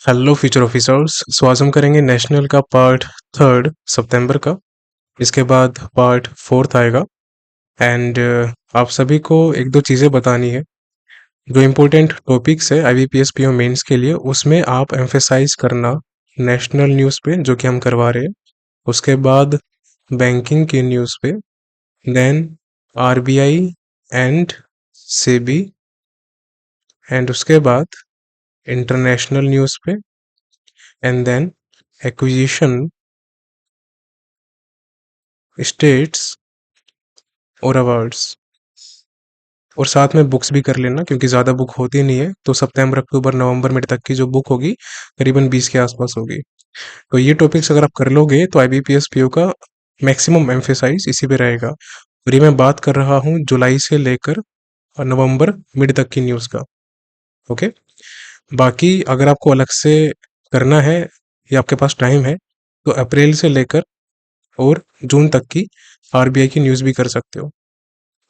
Hello future officers. सो आज हम करेंगे नेशनल का पार्ट 3 सितंबर का। इसके बाद पार्ट 4 आएगा। एंड आप सभी को एक दो चीज़ें बतानी है। जो इम्पोर्टेंट टॉपिक्स है आईबीपीएस पीओ मेंस के लिए, उसमें आप एम्फेसाइज करना नेशनल न्यूज़ पे जो कि हम करवा रहे हैं। उसके बाद बैंकिंग की न्यूज़ पे, then RBI and SEBI, and उसके बाद इंटरनेशनल न्यूज़ पे, एंड देन एक्विजिशन स्टेट्स और अवार्ड्स। और साथ में बुक्स भी कर लेना क्योंकि ज़्यादा बुक होती नहीं है, तो सितंबर अक्टूबर नवंबर मिड तक की जो बुक होगी करीबन 20 के आसपास होगी। तो ये टॉपिक्स अगर आप कर लोगे तो आईबीपीएस पीओ का मैक्सिमम एम्फेसाइज इसी पे रहेगा। और ये मैं बात कर रहा हूँ जुलाई से लेकर नवंबर मिड तक की न्यूज़ का। ओके। बाकी अगर आपको अलग से करना है या आपके पास टाइम है तो अप्रैल से लेकर और जून तक की आरबीआई की न्यूज़ भी कर सकते हो।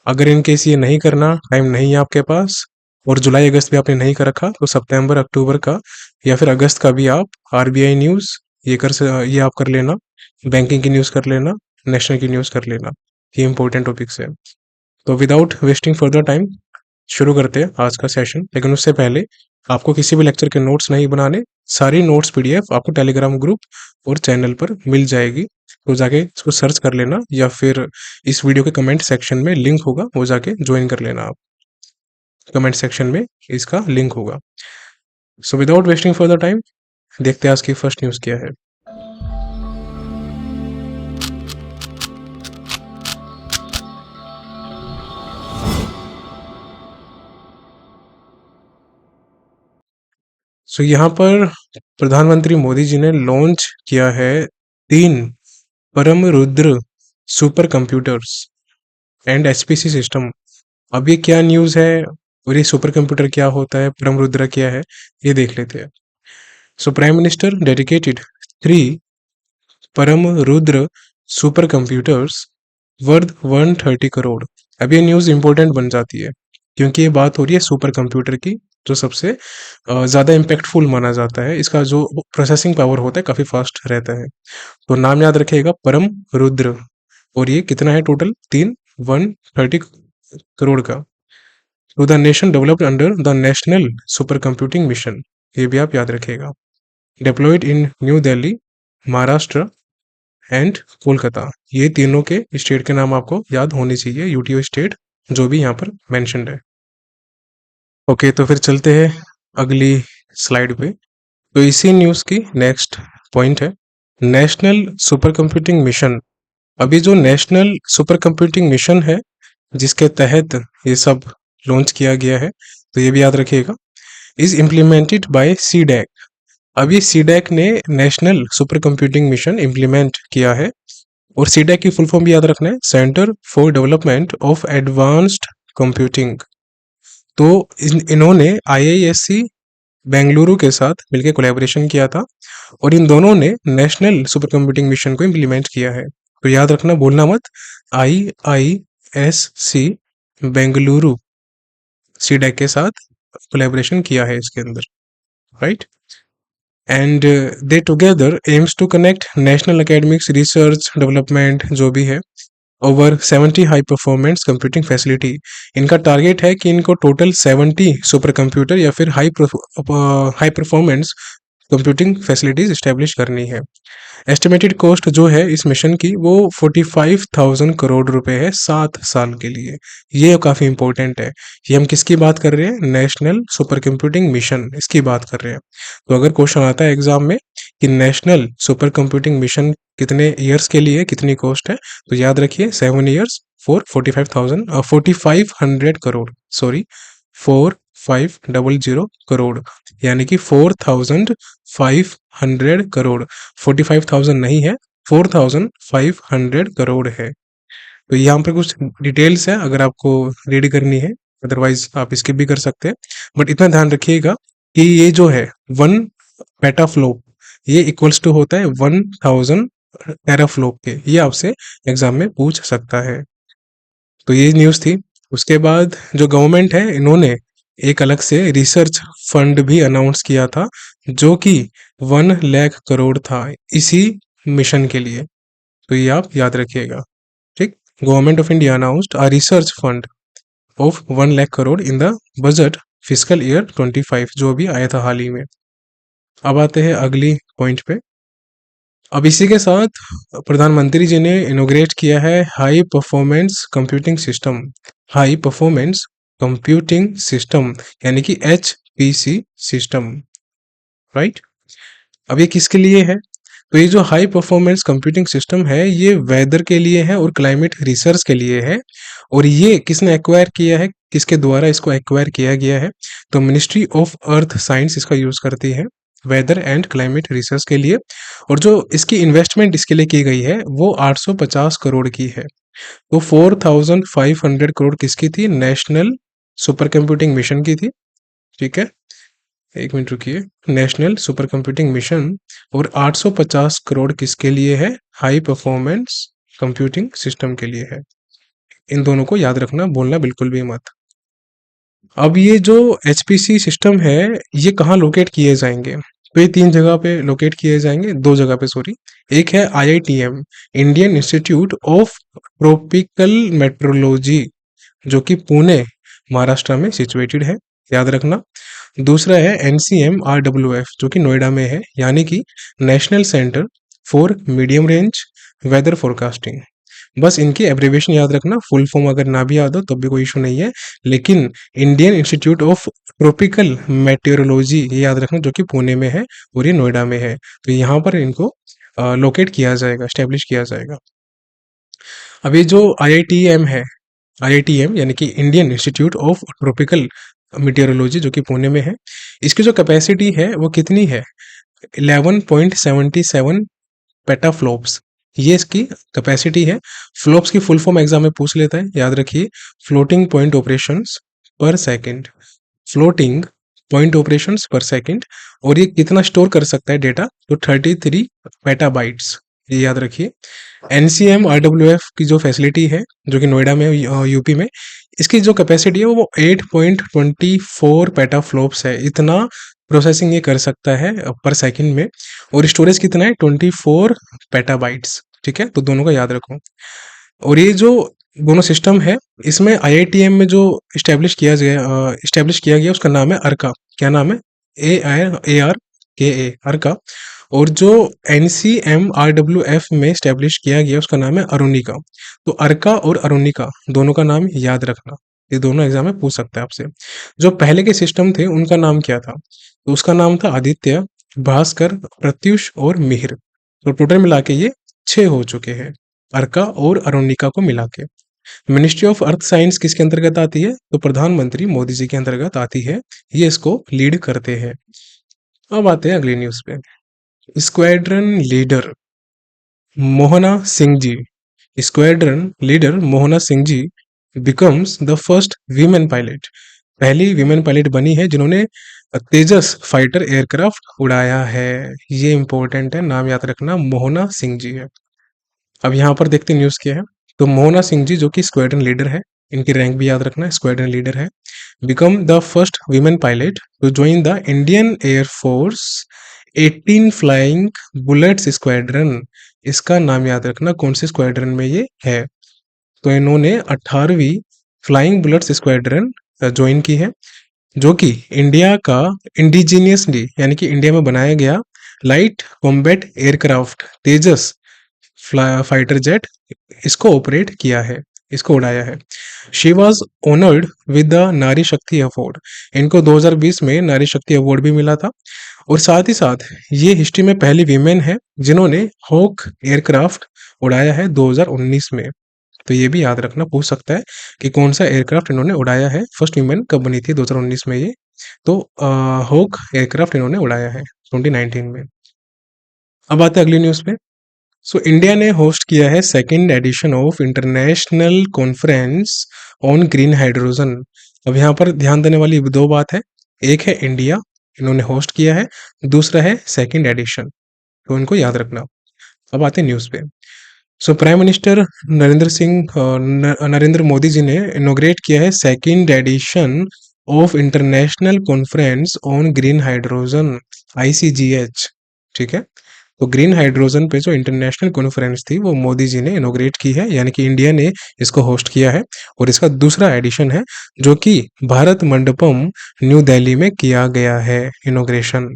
अगर इन केस ये नहीं करना, टाइम नहीं है आपके पास और जुलाई अगस्त भी आपने नहीं कर रखा, तो सितंबर अक्टूबर का या फिर अगस्त का भी आप आरबीआई न्यूज़ ये आप कर लेना। बैंकिंग की न्यूज़ कर लेना, नेशनल की न्यूज़ कर लेना। ये इंपॉर्टेंट टॉपिक्स है। तो विदाउट वेस्टिंग फर्दर टाइम शुरू करते हैं आज का सेशन। लेकिन उससे पहले आपको किसी भी लेक्चर के नोट्स नहीं बनाने। सारी नोट्स पीडीएफ आपको टेलीग्राम ग्रुप और चैनल पर मिल जाएगी। तो जाके इसको सर्च कर लेना या फिर इस वीडियो के कमेंट सेक्शन में लिंक होगा, वो जाके ज्वाइन कर लेना। आप कमेंट सेक्शन में इसका लिंक होगा। So without wasting further time देखते हैं आज की फर्स्ट न्यूज़ क्या है। सो यहाँ पर प्रधानमंत्री मोदी जी ने लॉन्च किया है 3 परम Rudra super computers and HPC system. अब ये क्या न्यूज़ है और ये सुपर कंप्यूटर क्या होता है, परम रुद्र क्या है, ये देख लेते हैं। सो प्राइम मिनिस्टर डेडिकेटेड 3 परम Rudra super computers worth 130 crore. अब ये न्यूज़ इंपॉर्टेंट बन जाती है क्योंकि ये बात हो रही है सुपर कंप्यूटर की, जो सबसे ज़्यादा इम्पैक्टफुल माना जाता है। इसका जो प्रोसेसिंग पावर होता है काफ़ी फास्ट रहता है। तो नाम याद रखिएगा, परम रुद्र। और ये कितना है टोटल? 130 करोड़ का। तो the nation developed under the national super computing mission, ये भी आप याद रखिएगा। Deployed in New Delhi, Maharashtra and Kolkata. ये तीनों के स्टेट के नाम आपको याद होने चाहिए, यूटीओ स्टेट जो भी यहाँ पर मेंशन्ड है। ओके, तो फिर चलते हैं अगली स्लाइड पे। तो इसी न्यूज़ की नेक्स्ट पॉइंट है नेशनल सुपर कंप्यूटिंग मिशन। अभी जो नेशनल सुपर कंप्यूटिंग मिशन है जिसके तहत ये सब लॉन्च किया गया है, तो ये भी याद रखिएगा, इज इम्प्लीमेंटेड बाय सीडैक। अभी सीडैक ने national super computing mission implement किया है। और सीडैक की फुल फॉर्म भी याद रखना है, centre for development of advanced computing. तो इन्होंने आईआईएससी बेंगलुरु के साथ मिलकर कोलैबोरेशन किया था और इन दोनों ने नेशनल सुपर कंप्यूटिंग मिशन को इम्प्लीमेंट किया है। तो याद रखना, भूलना मत, आईआईएससी बेंगलुरु सीडैक के साथ कोलैबोरेशन किया है इसके अंदर, right. And they together aims to connect national academics research development जो भी है over 70 high performance computing facility. इनका टारगेट है कि इनको टोटल 70 सुपर कंप्यूटर या फिर high performance computing facilities establish करनी है। एस्टिमेटेड कॉस्ट जो है इस मिशन की वो 45,000 करोड़ रुपए है 7 साल के लिए। ये काफ़ी इंपॉर्टेंट है। ये हम किसकी बात कर रहे हैं? नेशनल सुपर कंप्यूटिंग मिशन, इसकी बात कर रहे हैं। तो अगर क्वेश्चन आता है एग्जाम में कि नेशनल सुपर कंप्यूटिंग मिशन कितने ईयर्स के लिए, कितनी कॉस्ट है, तो याद रखिए 7 years for 4500 crore, sorry 4500 crore, यानी कि 4500 करोड़। 45,000 नहीं है, 4500 करोड़ है। तो यहाँ पर कुछ डिटेल्स है अगर आपको रीड करनी है, अदरवाइज आप स्किप भी कर सकते हैं। बट इतना ध्यान रखिएगा कि ये जो है 1 पेटाफ्लोप, ये इक्वल्स टू होता है 1000 टेराफ्लोप के। ये आपसे एग्जाम में पूछ सकता है। तो ये न्यूज़ थी। उसके बाद जो गवर्नमेंट है, इन्होंने एक अलग से रिसर्च फंड भी अनाउंस किया था, जो कि 1 लाख करोड़ था इसी मिशन के लिए। तो ये आप याद रखिएगा। ठीक। Government of India announced a research fund of 1 lakh crore in the budget physical year 25, जो अभी आया था हाल ही में। अब आते हैं अगली पॉइंट पे। अब इसी के साथ प्रधानमंत्री जी ने इनोग्रेट किया है high performance computing system. High performance computing system यानी कि HPC सिस्टम, राइट। अब ये किसके लिए है? तो ये जो हाई परफॉर्मेंस कंप्यूटिंग सिस्टम है, ये वेदर के लिए है और क्लाइमेट रिसर्च के लिए है। और ये किसने एक्वायर किया है, किसके द्वारा इसको एक्वायर किया गया है? तो मिनिस्ट्री ऑफ अर्थ साइंस इसका यूज करती है वेदर एंड क्लाइमेट रिसर्च के लिए। और जो इसकी इन्वेस्टमेंट इसके लिए की गई है वो 850 करोड़ की है। तो 4500 करोड़ किसकी थी? नेशनल सुपर कंप्यूटिंग मिशन की थी। ठीक है, एक मिनट रुकिए। National super computing mission. और 850 करोड़ किसके लिए है? हाई परफॉर्मेंस कंप्यूटिंग सिस्टम के लिए है। इन दोनों को याद रखना, भूलना बिल्कुल भी मत। अब ये जो HPC सिस्टम है, ये कहाँ लोकेट किए जाएंगे? तो ये 3 जगह पे लोकेट किए जाएंगे, 2 जगह पे सॉरी। एक है IITM, Indian institute of tropical metrology, जो कि पुणे महाराष्ट्र में सिचुएटेड है, याद रखना। दूसरा है NCMRWF, जो कि नोएडा में है, यानी कि national centre for medium range weather forecasting. बस इनकी एब्रीविएशन याद रखना, फुल फॉर्म अगर ना भी याद हो तब भी कोई इशू नहीं है। लेकिन Indian institute of tropical meteorology ये याद रखना, जो कि पुणे में है और ये नोएडा में है। तो यहाँ पर इनको लोकेट किया जाएगा, स्टैब्लिश किया जाएगा। अब ये जो IITM है, IITM यानी कि Indian institute of tropical meteorology, जो कि पुणे में है, इसकी जो कैपेसिटी है वो कितनी है? 11.77 पेटाफ्लॉप्स, ये इसकी कैपेसिटी है। फ्लॉप्स की फुल फॉर्म एग्जाम में पूछ लेता है, याद रखिए। फ्लोटिंग पॉइंट ऑपरेशंस पर सेकंड। फ्लोटिंग पॉइंट ऑपरेशंस पर सेकंड। और ये कितना स्टोर कर सकता है डेटा? तो 33 पेटाबाइट्स, ये याद रखिए। NCMRWF की जो फैसिलिटी है, जो कि नोएडा में यूपी में, इसकी जो कैपेसिटी है वो 8.24 पेटाफ्लॉप्स है। इतना प्रोसेसिंग ये कर सकता है पर सेकंड में। और स्टोरेज कितना है? 24 पेटाबाइट्स। ठीक है, तो दोनों का याद रखो। और ये जो दोनों सिस्टम है, इसमें IITM में जो इस्टेब्लिश किया गया उसका नाम है अर्का। क्या नाम है? ARKA, अर्का। और जो NCMRWF में इस्टेब्लिश किया गया उसका नाम है अरुणिका। तो अर्का और अरुणिका दोनों का नाम याद रखना, ये दोनों एग्जाम में पूछ सकते हैं आपसे। जो पहले के सिस्टम थे उनका नाम क्या था? तो उसका नाम था आदित्य, भास्कर, प्रत्युष और मिहिर। तो टोटल मिला के ये 6 हो चुके हैं, अर्का और अरुणिका को मिला के। मिनिस्ट्री ऑफ अर्थ साइंस किसके अंतर्गत आती है? तो प्रधानमंत्री मोदी जी के अंतर्गत आती है, ये इसको लीड करते हैं। अब आते हैं अगली न्यूज पे। Squadron leader Mohana Singh ji, squadron leader Mohana Singh ji becomes the first women pilot. पहली वीमेन पायलट बनी है जिन्होंने तेजस फाइटर एयरक्राफ्ट उड़ाया है। ये इंपॉर्टेंट है, नाम याद रखना, मोहना सिंह जी है। अब यहाँ पर देखते हैं न्यूज़ क्या है। तो मोहना सिंह जी, जो कि स्क्वाड्रन लीडर है, इनकी रैंक भी याद रखना, स्क्वाड्रन लीडर है। Become the first women pilot to join the Indian air force 18 flying bullets squadron. इसका नाम याद रखना, कौन से स्क्वाड्रन में ये है। तो इन्होंने 18वीं फ्लाइंग बुलेट्स स्क्वाड्रन ज्वाइन की है, जो कि इंडिया का इंडिजीनियसली यानी कि इंडिया में बनाया गया लाइट कॉम्बैट एयरक्राफ्ट तेजस फाइटर जेट, इसको ऑपरेट किया है, इसको उड़ाया है। She was honoured with the नारी शक्ति अवार्ड। इनको 2020 में नारी शक्ति अवार्ड भी मिला था। और साथ ही साथ ये हिस्ट्री में पहली वीमेन है जिन्होंने हॉक एयरक्राफ्ट उड़ाया है 2019 में। तो ये भी याद रखना, पूछ सकता है कि कौन सा एयरक्राफ्ट इन्होंने उड़ाया है, फर्स्ट वीमेन कब बनी थी 2019 में ये। तो हॉक एयरक्राफ्ट इन्होंने उड़ाया है 2019 में। अब आते हैं अगली न्यूज़ पे। सो इंडिया ने होस्ट किया है second edition of international conference on green hydrogen. अब यहाँ पर ध्यान देने वाली दो बात है, एक है इंडिया, इन्होंने होस्ट किया है, दूसरा है सेकेंड एडिशन, तो इनको याद रखना। अब आते हैं न्यूज़ पे। So prime minister Narendra Modi ji ने इनोग्रेट किया है second edition of international conference on green hydrogen, ICGH। ठीक है, तो ग्रीन हाइड्रोजन पे जो इंटरनेशनल कॉन्फ्रेंस थी वो मोदी जी ने इनोग्रेट की है, यानी कि इंडिया ने इसको होस्ट किया है। और इसका दूसरा एडिशन है जो कि भारत मंडपम न्यू दिल्ली में किया गया है इनोग्रेशन।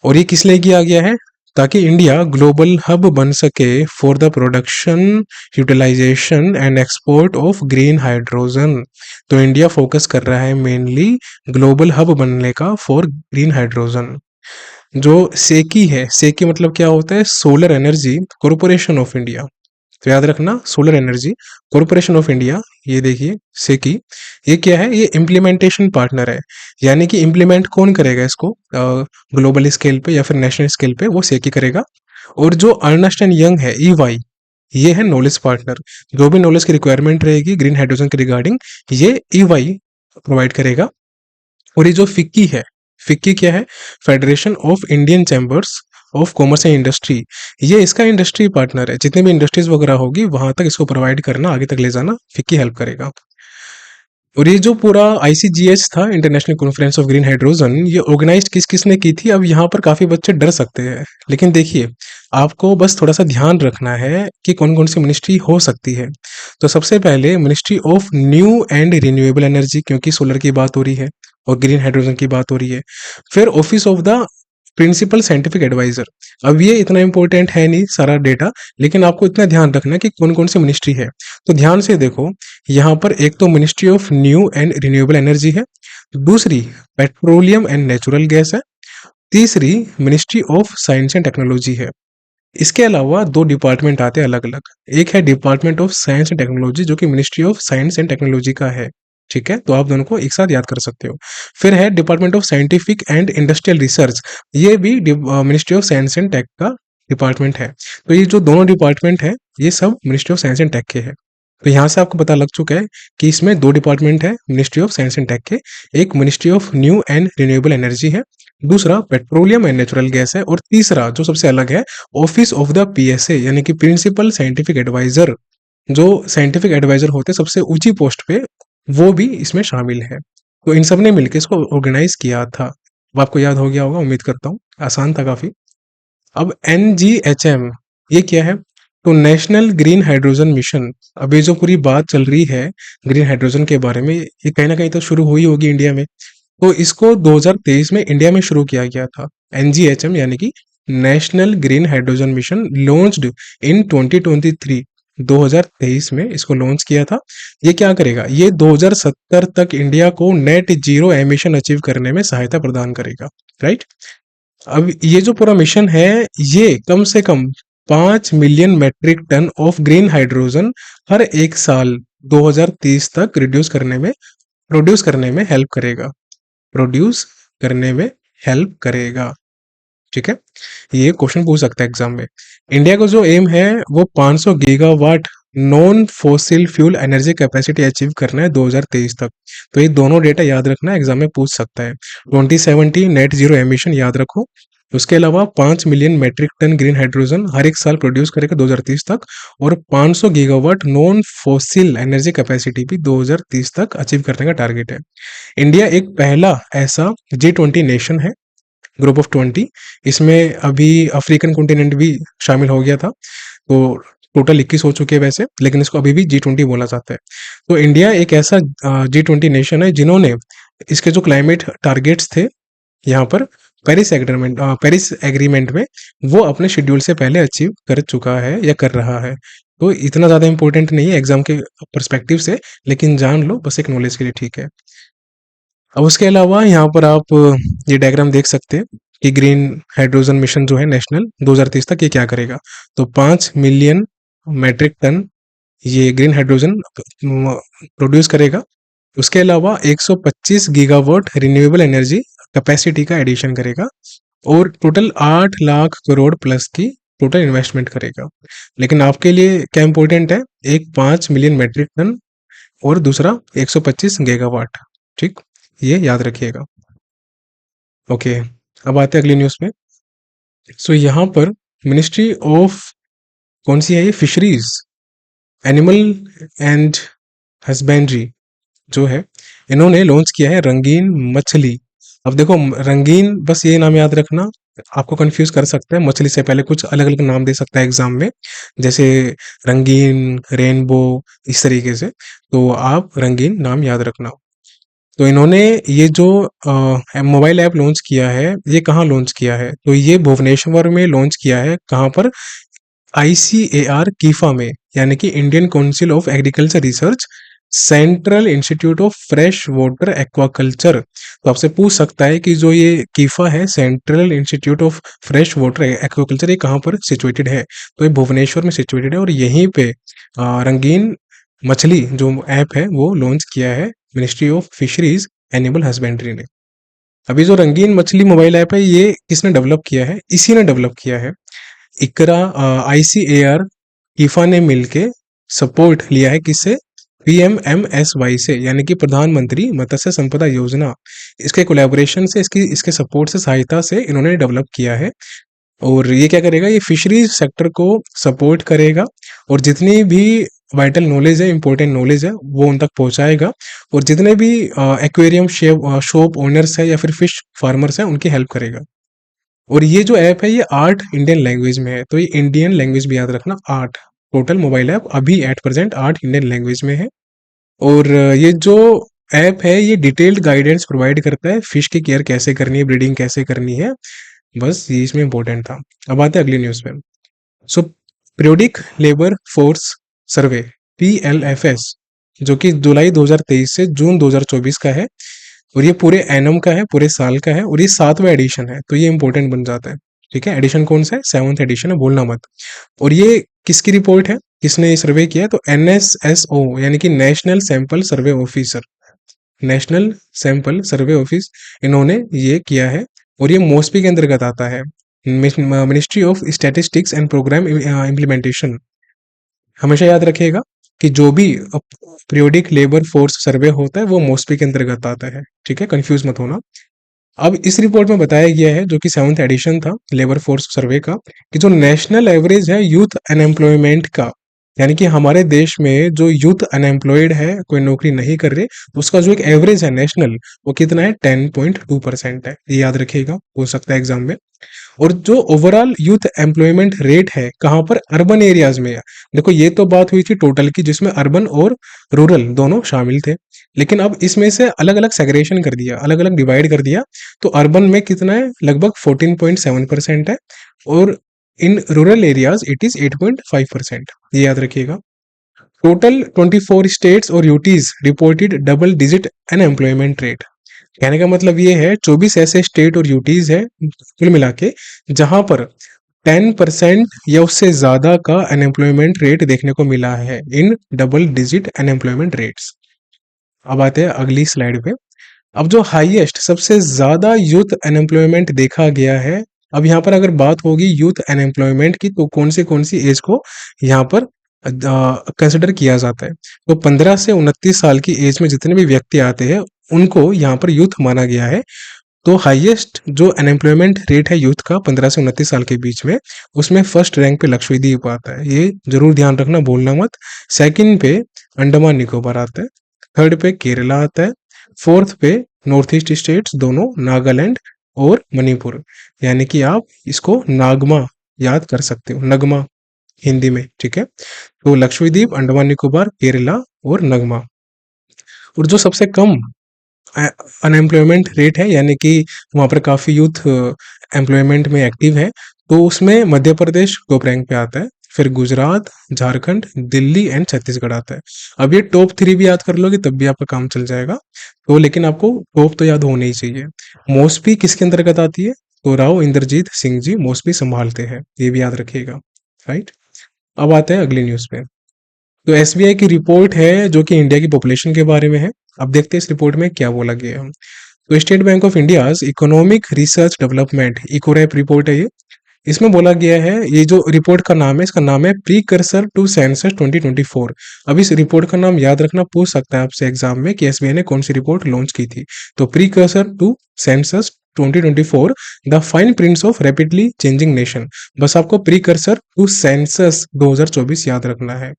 और ये किस लिए किया गया है? ताकि इंडिया ग्लोबल हब बन सके for the production, utilisation and export of green hydrogen. तो इंडिया फोकस कर रहा है मेनली ग्लोबल हब बनने का फॉर ग्रीन हाइड्रोजन। जो सेकी है, सेकी मतलब क्या होता है? Solar energy corporation of India. तो याद रखना, solar energy corporation of India, ये देखिए सेकी, ये क्या है? ये इम्प्लीमेंटेशन पार्टनर है, यानी कि इम्प्लीमेंट कौन करेगा इसको ग्लोबल स्केल पे या फिर नेशनल स्केल पे? वो सेकी करेगा। और जो अर्नेस्ट एंड यंग है, EY, ये है नॉलेज पार्टनर। जो भी नॉलेज की रिक्वायरमेंट रहेगी ग्रीन हाइड्रोजन के रिगार्डिंग, ये EY प्रोवाइड करेगा। और ये जो फिक्की है, फिक्की क्या है? Federation of Indian chambers of commerce and industry, ये इसका इंडस्ट्री पार्टनर है। जितने भी इंडस्ट्रीज वगैरह होगी वहां तक इसको प्रोवाइड करना, आगे तक ले जाना फिक्की हेल्प करेगा। और ये जो पूरा ICGH था, international conference of green hydrogen, ये ऑर्गेनाइज किस किस ने की थी? अब यहाँ पर काफी बच्चे डर सकते हैं, लेकिन देखिए आपको बस थोड़ा सा ध्यान रखना है कि कौन कौन सी मिनिस्ट्री हो सकती है। तो सबसे पहले ministry of new and renewable energy, क्योंकि सोलर की बात हो रही है और ग्रीन हाइड्रोजन की बात हो रही है। फिर office of the principal scientific adviser. अब ये इतना इंपॉर्टेंट है नहीं सारा डेटा, लेकिन आपको इतना ध्यान रखना है कि कौन कौन सी मिनिस्ट्री है। तो ध्यान से देखो, यहाँ पर एक तो ministry of new and renewable energy है, दूसरी पेट्रोलियम एंड नेचुरल गैस है, तीसरी ministry of science and technology है। इसके अलावा दो डिपार्टमेंट आते हैं अलग अलग। एक है department of science and technology, जो कि ministry of science and technology का है। ठीक है, तो आप दोनों को एक साथ याद कर सकते हो। फिर है department of scientific and industrial research, ये भी ministry of science and tech का डिपार्टमेंट है। तो ये जो दोनों डिपार्टमेंट है, ये सब ministry of science and tech के है। तो यहाँ से आपको पता लग चुका है कि इसमें दो डिपार्टमेंट है ministry of science and tech के। एक ministry of new and renewable energy है, दूसरा पेट्रोलियम एंड नेचुरल गैस है, और तीसरा जो सबसे अलग है, ऑफिस ऑफ द PSA, यानी कि प्रिंसिपल साइंटिफिक एडवाइजर। जो साइंटिफिक एडवाइजर होते हैं सबसे ऊंची पोस्ट पे, वो भी इसमें शामिल है। तो इन सब ने मिलकर इसको ऑर्गेनाइज किया था। अब आपको याद हो गया होगा, उम्मीद करता हूँ, आसान था काफी। अब NGHM, ये क्या है? तो नेशनल ग्रीन हाइड्रोजन मिशन। अब ये जो पूरी बात चल रही है ग्रीन हाइड्रोजन के बारे में, ये कहीं ना कहीं तो शुरू हुई होगी इंडिया में। तो इसको 2023 में इंडिया में शुरू किया गया था। NGHM यानी कि national green hydrogen mission launched in 2023, 2023 में इसको लॉन्च किया था। ये क्या करेगा? ये 2070 तक इंडिया को नेट जीरो एमिशन अचीव करने में सहायता प्रदान करेगा। राइट। अब ये जो पूरा मिशन है, ये कम से कम 5 million metric ton of green hydrogen हर एक साल 2030 तक प्रोड्यूस करने में हेल्प करेगा। प्रोड्यूस करने में हेल्प करेगा। ठीक है, ये क्वेश्चन पूछ सकता है एग्जाम में। इंडिया का जो एम है वो 500 gigawatt non fossil fuel energy capacity achieve करना है 2023 तक। तो ये दोनों डेटा याद रखना, एग्जाम में पूछ सकता है। 2070 नेट जीरो एमिशन याद रखो। उसके अलावा 5 million metric ton green hydrogen हर एक साल प्रोड्यूस करेगा 2030 तक, और 500 gigawatt non fossil energy capacity भी 2030 तक अचीव करने का टारगेट है। इंडिया एक पहला ऐसा G20 नेशन है, ग्रुप ऑफ 20। इसमें अभी अफ्रीकन कॉन्टिनेंट भी शामिल हो गया था। तो टोटल 21 हो चुके हैं वैसे, लेकिन इसको अभी भी G20 बोला जाता है। तो इंडिया एक ऐसा G20 नेशन है जिन्होंने इसके जो क्लाइमेट टारगेट्स थे यहाँ पर पेरिस एग्रीमेंट में, वो अपने शेड्यूल से पहले अचीव कर चुका है या कर रहा है। तो इतना ज़्यादा इंपॉर्टेंट नहीं है एग्जाम के परस्पेक्टिव से, लेकिन जान लो बस एक नॉलेज के लिए, ठीक है। अब उसके अलावा यहाँ पर आप ये डायग्राम देख सकते हैं कि ग्रीन हाइड्रोजन मिशन जो है नेशनल 2030 तक ये क्या करेगा। तो 5 मिलियन मेट्रिक टन ये ग्रीन हाइड्रोजन प्रोड्यूस करेगा। उसके अलावा 125 गीगावाट रिन्यूएबल एनर्जी कैपेसिटी का एडिशन करेगा, और टोटल 8 लाख करोड़ प्लस की टोटल इन्वेस्टमेंट करेगा। लेकिन आपके लिए क्या इंपॉर्टेंट है? एक 5 मिलियन मेट्रिक टन और दूसरा 125 गीगावाट। ठीक, ये याद रखिएगा। ओके, अब आते हैं अगली न्यूज़ पे। सो यहाँ पर मिनिस्ट्री ऑफ, कौन सी है ये? फिशरीज, एनिमल एंड हस्बेंड्री जो है, इन्होंने लॉन्च किया है रंगीन मछली। अब देखो रंगीन, बस ये नाम याद रखना, आपको कंफ्यूज कर सकता है, मछली से पहले कुछ अलग अलग नाम दे सकता है एग्जाम में, जैसे रंगीन, रेनबो, इस तरीके से। तो आप रंगीन नाम याद रखना। तो इन्होंने ये जो मोबाइल ऐप लॉन्च किया है, ये कहाँ लॉन्च किया है? तो ये भुवनेश्वर में लॉन्च किया है। कहाँ पर? आईसीएआर कीफा में, यानी कि Indian council of agriculture research, central institute of fresh water aquaculture. तो आपसे पूछ सकता है कि जो ये कीफा है, central institute of fresh water aquaculture, ये कहाँ पर सिचुएटेड है? तो ये भुवनेश्वर में सिचुएटेड है, और यहीं पे रंगीन मछली जो ऐप है वो लॉन्च किया है ministry of fisheries animal husbandry ने। अभी जो रंगीन मछली मोबाइल ऐप है, ये किसने डेवलप किया है? इसी ने डेवलप किया है। इकरा, आईसीएआर, कीफा ने मिलके सपोर्ट लिया है किससे? पीएमएमएसवाई से, यानी कि प्रधानमंत्री मत्स्य संपदा योजना। इसके कोलैबोरेशन से, इसकी इसके सपोर्ट से, सहायता से इन्होंने डेवलप किया है। और ये क्या करेगा? ये फिशरीज सेक्टर को सपोर्ट करेगा, और जितनी भी वाइटल नॉलेज है, इंपॉर्टेंट नॉलेज है, वो उन तक पहुंचाएगा। और जितने भी एक्वेरियम शॉप ओनर्स है या फिर फिश फार्मर्स हैं, उनकी हेल्प करेगा। और ये जो ऐप है, ये 8 इंडियन लैंग्वेज में है। तो ये इंडियन लैंग्वेज भी याद रखना, 8 टोटल मोबाइल ऐप अभी एट प्रेजेंट 8 इंडियन लैंग्वेज में है। और ये जो ऐप है, ये डिटेल्ड गाइडेंस प्रोवाइड करता है, फिश की केयर कैसे करनी है, ब्रीडिंग कैसे करनी है। बस ये इसमें इंपॉर्टेंट था। अब आते हैं अगली न्यूज़ पे। So periodic labour force survey, PLFS, जो कि जुलाई 2023 से जून 2024 का है, और ये पूरे एनम का है, पूरे साल का है, और ये 7वां एडिशन है। तो ये इंपॉर्टेंट बन जाता है। ठीक है, एडिशन कौन सा है? 7th एडिशन है, भूलना मत। और ये किसकी रिपोर्ट है? किसने ये सर्वे किया है? तो एनएसएसओ, यानी कि national sample survey officer, national sample survey office, इन्होंने ये किया है। और ये मोस्पी के अंतर्गत आता है, ministry of statistics and programme implementation. हमेशा याद रखिएगा कि जो भी पीरियोडिक लेबर फोर्स सर्वे होता है, वो मोस्पी के अंतर्गत आता है। ठीक है, कंफ्यूज मत होना। अब इस रिपोर्ट में बताया गया है, जो कि 7th एडिशन था लेबर फोर्स सर्वे का, कि जो नेशनल एवरेज है यूथ अनएम्प्लॉयमेंट का, यानी कि हमारे देश में जो यूथ अनएम्प्लॉयड है, कोई नौकरी नहीं कर रहे, उसका जो एक एवरेज है नेशनल, वो कितना है? 10.2% है। ये याद रखिएगा, हो सकता है एग्जाम में। और जो ओवरऑल यूथ एम्प्लॉयमेंट रेट है, कहाँ पर? अर्बन एरियाज में है। देखो, ये तो बात हुई थी टोटल की, जिसमें अर्बन और रूरल दोनों शामिल थे। लेकिन अब इसमें से अलग अलग सेग्रेशन कर दिया, अलग अलग डिवाइड कर दिया। तो अर्बन में कितना है? लगभग 14.7% है, और in rural areas it is 8.5%। ये याद रखिएगा। टोटल 24 स्टेट्स और UTs reported double digit unemployment rate. कहने का मतलब ये है, 24 ऐसे स्टेट और यूटीज है कुल मिला के, जहां पर 10% या उससे ज्यादा का अनएम्प्लॉयमेंट रेट देखने को मिला है, in double digit unemployment rates. अब आते हैं अगली स्लाइड पे। अब जो हाईएस्ट, सबसे ज्यादा यूथ अनएम्प्लॉयमेंट देखा गया है, अब यहाँ पर अगर बात होगी यूथ अनएम्प्लॉयमेंट की, तो कौन सी एज को यहाँ पर कंसिडर किया जाता है? तो 15 से 29 साल की एज में जितने भी व्यक्ति आते हैं, उनको यहाँ पर यूथ माना गया है। तो हाईएस्ट जो अनएम्प्लॉयमेंट रेट है यूथ का 15 से 29 साल के बीच में, उसमें फर्स्ट रैंक पे लक्षद्वीप आता है। ये जरूर ध्यान रखना, भूलना मत। सेकंड पे अंडमान निकोबार आता है। थर्ड पे केरला आता है। फोर्थ पे नॉर्थ ईस्ट स्टेट्स दोनों, नागालैंड और मणिपुर, यानी कि आप इसको नागमा याद कर सकते हो, नगमा हिंदी में। ठीक है, तो लक्षद्वीप, अंडमान निकोबार, केरला और नगमा। और जो सबसे कम अनएम्प्लॉयमेंट रेट है, यानी कि वहाँ पर काफ़ी यूथ एम्प्लॉयमेंट में एक्टिव है, तो उसमें मध्य प्रदेश टॉप रैंक पे आता है। फिर गुजरात, झारखंड, दिल्ली एंड छत्तीसगढ़ आता है। अब ये टॉप 3 भी याद कर लोगे तब भी आपका काम चल जाएगा। तो लेकिन आपको टॉप तो याद होना ही चाहिए। मौसपी किसके अंतर्गत आती है? तो राव इंद्रजीत सिंह जी मौसपी संभालते हैं, ये भी याद रखिएगा। राइट, अब आते हैं अगली न्यूज़ पे। तो एसबीआई की रिपोर्ट है, जो कि इंडिया की पॉपुलेशन के बारे में है। अब देखते हैं इस रिपोर्ट में क्या बोला गया है। तो state bank of India economic research development, Ecowrap report है ये। इसमें बोला गया है, ये जो रिपोर्ट का नाम है, इसका नाम है प्रीकर्सर टू सेंसस 2024। अब इस रिपोर्ट का नाम याद रखना, पूछ सकता है आपसे एग्जाम में कि एसबीआई ने कौन सी रिपोर्ट लॉन्च की थी। तो precursor to census 2024, the fine prints of rapidly changing nation. बस आपको प्रीकर्सर टू सेंसस 2024 याद रखना है।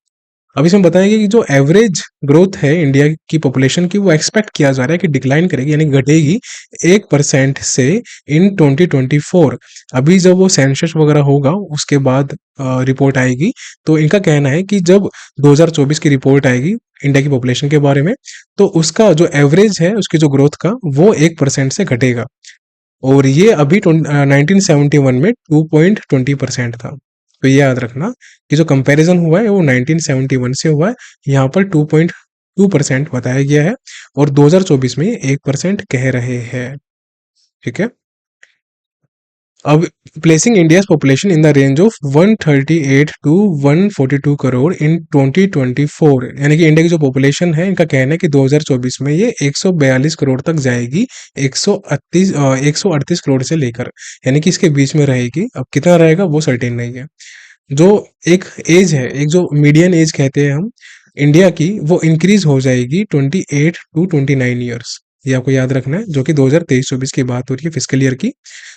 अब इसमें बताएंगे कि जो एवरेज ग्रोथ है इंडिया की पॉपुलेशन की, वो एक्सपेक्ट किया जा रहा है कि डिक्लाइन करेगी, यानी घटेगी 1% से इन 2024। अभी जब वो सेंसस वगैरह होगा उसके बाद रिपोर्ट आएगी, तो इनका कहना है कि जब 2024 की रिपोर्ट आएगी इंडिया की पॉपुलेशन के बारे में, तो उसका जो एवरेज है उसकी जो ग्रोथ का, वो 1% से घटेगा। और ये अभी 1971 में 2.20% था। तो ये याद रखना कि जो कंपैरिजन हुआ है वो 1971 से हुआ है। यहाँ पर 2.2% बताया गया है और 2024 में ये 1% कह रहे हैं। ठीक है। अब placing India's population in the range of 138 to 142 crore in 2024, यानी कि इंडिया की जो पॉपुलेशन है, इनका कहना है कि 2024 में ये 142 करोड़ तक जाएगी। 138 करोड़ से लेकर, यानी कि इसके बीच में रहेगी। अब कितना रहेगा वो सर्टेन नहीं है। जो एक एज है, एक जो मीडियन एज कहते हैं हम इंडिया की, वो इंक्रीज हो जाएगी 28 टू 29 ईयर्स। ये आपको याद रखना है, जो कि 2023-24 की बात हो रही है फिजिकल ईयर की।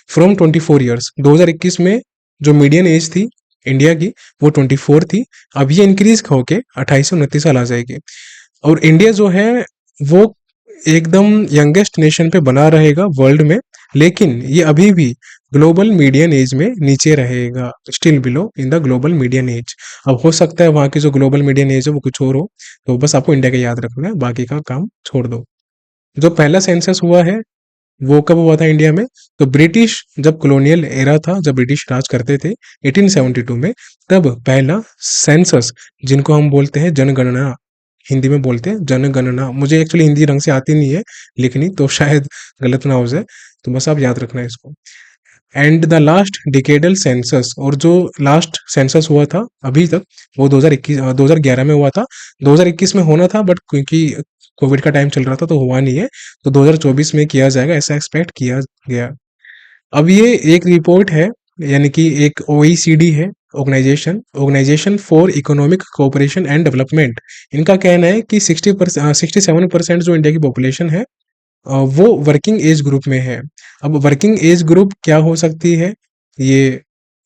फ्रॉम 24 ईयर्स, 2021 में जो मीडियन एज थी इंडिया की वो 24 थी। अब ये इंक्रीज होके 28 से 29 साल आ जाएगी। और इंडिया जो है वो एकदम यंगेस्ट नेशन पे बना रहेगा वर्ल्ड में, लेकिन ये अभी भी ग्लोबल मीडियन एज में नीचे रहेगा, still below in the global median age. अब हो सकता है वहां की जो ग्लोबल मीडियन एज है वो कुछ और हो, तो बस आपको इंडिया का याद रखना है, बाकी का काम छोड़ दो। जो पहला सेंसस हुआ है वो कब हुआ था इंडिया में? तो ब्रिटिश जब कॉलोनियल एरा था, जब ब्रिटिश राज करते थे 1872 में, तब पहला सेंसस, जिनको हम बोलते हैं जनगणना, हिंदी में बोलते हैं जनगणना। मुझे एक्चुअली हिंदी ढंग से आती नहीं है लिखनी, तो शायद गलत ना हो जाए, तो बस आप याद रखना है इसको। And the last decadal census, और जो लास्ट सेंसस हुआ था अभी तक, वो 2011 में हुआ था। 2021 में होना था, बट क्योंकि कोविड का टाइम चल रहा था तो हुआ नहीं है। तो 2024 में किया जाएगा, ऐसा एक्सपेक्ट किया गया। अब ये एक रिपोर्ट है, यानी कि एक OECD है, organisation organisation for economic cooperation and development. इनका कहना है कि 67% जो इंडिया की पॉपुलेशन है वो वर्किंग एज ग्रुप में है। अब वर्किंग एज ग्रुप क्या हो सकती है ये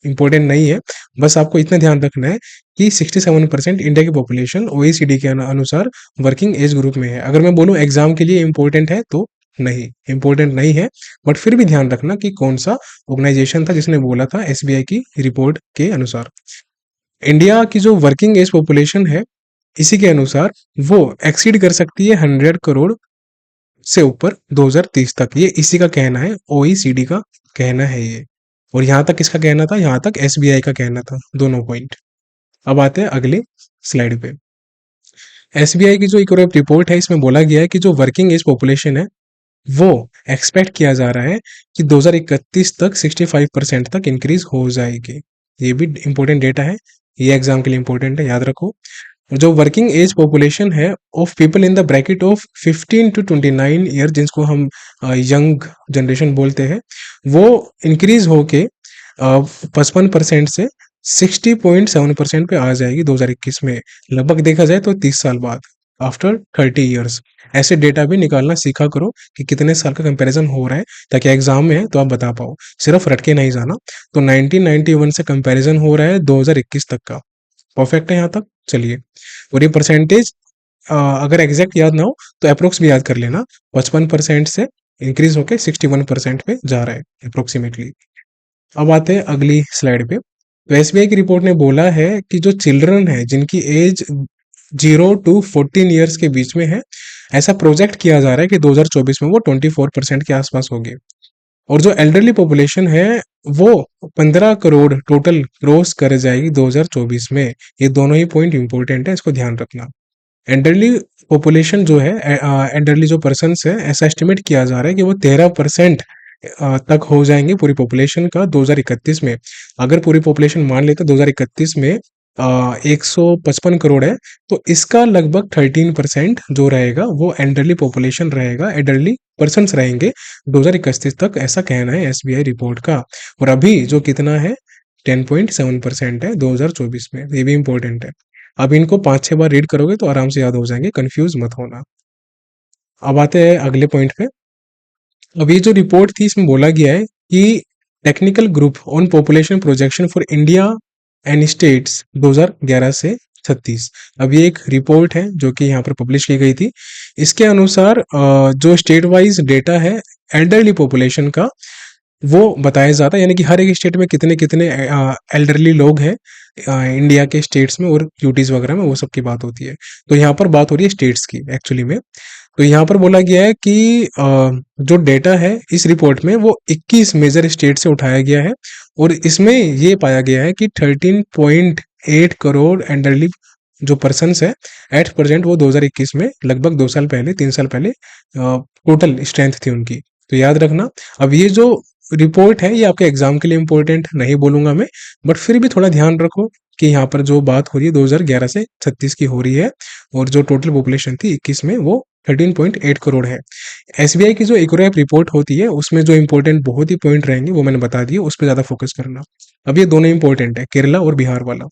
इंपॉर्टेंट नहीं है, बस आपको इतना ध्यान रखना है कि 67% इंडिया की पॉपुलेशन OECD के अनुसार वर्किंग एज ग्रुप में है। अगर मैं बोलूँ एग्जाम के लिए इंपॉर्टेंट है, तो नहीं, इंपॉर्टेंट नहीं है। बट फिर भी ध्यान रखना कि कौन सा ऑर्गेनाइजेशन था जिसने बोला था SBI की रिपोर्ट के अनुसार। इंडिया की जो वर्किंग एज पॉपुलेशन है, इसी के अनुसार वो एक्सीड कर सकती है 100 करोड़ से ऊपर 2030 तक। ये इसी का कहना है, OECD का कहना है ये। और यहाँ तक किसका कहना था? यहाँ तक SBI का कहना था, दोनों पॉइंट। अब आते हैं अगले स्लाइड पे। SBI की जो एक और रिपोर्ट है, इसमें बोला गया है कि जो वर्किंग एज पॉपुलेशन है वो एक्सपेक्ट किया जा रहा है कि 2031 तक 65% तक इंक्रीज हो जाएगी। ये भी इंपॉर्टेंट डेटा है, ये एग्जाम के लिए इंपॉर्टेंट है, याद रखो। जो वर्किंग एज पॉपुलेशन है of people in the bracket of 15 to 29 year, जिसको हम यंग जनरेशन बोलते हैं, वो इंक्रीज होके 55% से 60.7% पे आ जाएगी 2021 में। लगभग देखा जाए तो 30 साल बाद, आफ्टर 30 ईयर्स। ऐसे डेटा भी निकालना सीखा करो कि कितने साल का कंपैरिजन हो रहा है, ताकि एग्जाम में है तो आप बता पाओ, सिर्फ रट के नहीं जाना। तो 1991 से कंपैरिजन हो रहा है 2021 तक का। परफेक्ट है यहाँ तक? चलिए। और ये परसेंटेज अगर एग्जैक्ट याद ना हो तो अप्रोक्स भी याद कर लेना। 55% से इंक्रीज होके 61% पे जा रहा है अप्रोक्सीमेटली। अब आते हैं अगली स्लाइड पे। तो SBI की रिपोर्ट ने बोला है कि जो चिल्ड्रन है जिनकी एज 0 टू 14 ईयर्स के बीच में है, ऐसा प्रोजेक्ट किया जा रहा है कि 2024 में वो 24% के आसपास होगी। और जो एल्डरली पॉपुलेशन है वो 15 करोड़ टोटल क्रॉस कर जाएगी 2024 में। ये दोनों ही पॉइंट इंपॉर्टेंट है, इसको ध्यान रखना। एल्डरली पॉपुलेशन जो है, एल्डरली जो पर्सन है, ऐसा एस्टिमेट किया जा रहा है कि वो 13% तक हो जाएंगे पूरी पॉपुलेशन का 2031 में। अगर पूरी पॉपुलेशन मान लेते 2031 में 155 करोड़ है, तो इसका लगभग 13% जो रहेगा वो एल्डरली पॉपुलेशन रहेगा, एल्डरली पर्सन्स रहेंगे 2031 तक, ऐसा कहना है SBI रिपोर्ट का। और अभी जो कितना है, 10.7% है 2024 में। ये भी इंपॉर्टेंट है। अब इनको 5-6 बार रीड करोगे तो आराम से याद हो जाएंगे, कंफ्यूज मत होना। अब आते हैं अगले पॉइंट पे। अब ये जो रिपोर्ट थी इसमें बोला गया है कि technical group on population projection for India and states 2011 से 36। अब ये एक रिपोर्ट है जो कि यहाँ पर पब्लिश की गई थी। इसके अनुसार जो स्टेट वाइज डेटा है एल्डरली पॉपुलेशन का, वो बताया जाता है, यानी कि हर एक स्टेट में कितने कितने एल्डरली लोग हैं इंडिया के स्टेट्स में और यूटीज वगैरह में, वो सब की बात होती है। तो यहाँ पर बात हो रही है स्टेट्स की एक्चुअली में। तो यहाँ पर बोला गया है कि जो डेटा है इस रिपोर्ट में वो 21 मेजर स्टेट से उठाया गया है, और इसमें ये पाया गया है कि 13.8 करोड़ एल्डरली जो पर्सन्स है एट प्रेजेंट, वो 2021 में लगभग 2 साल पहले 3 साल पहले टोटल स्ट्रेंथ थी उनकी। तो याद रखना। अब ये जो रिपोर्ट है ये आपके एग्जाम के लिए इंपॉर्टेंट नहीं बोलूंगा मैं, बट फिर भी थोड़ा ध्यान रखो कि यहाँ पर जो बात हो रही है 2011 से 36 की हो रही है, और जो टोटल पॉपुलेशन थी 21 में वो 13.8 करोड़ है। एसबीआई की जो इकोरैप रिपोर्ट होती है उसमें जो इंपॉर्टेंट बहुत ही पॉइंट रहेंगे वो मैंने बता दिए, उस पर ज्यादा फोकस करना। अब ये दोनों इंपॉर्टेंट है, केरला और बिहार वाला।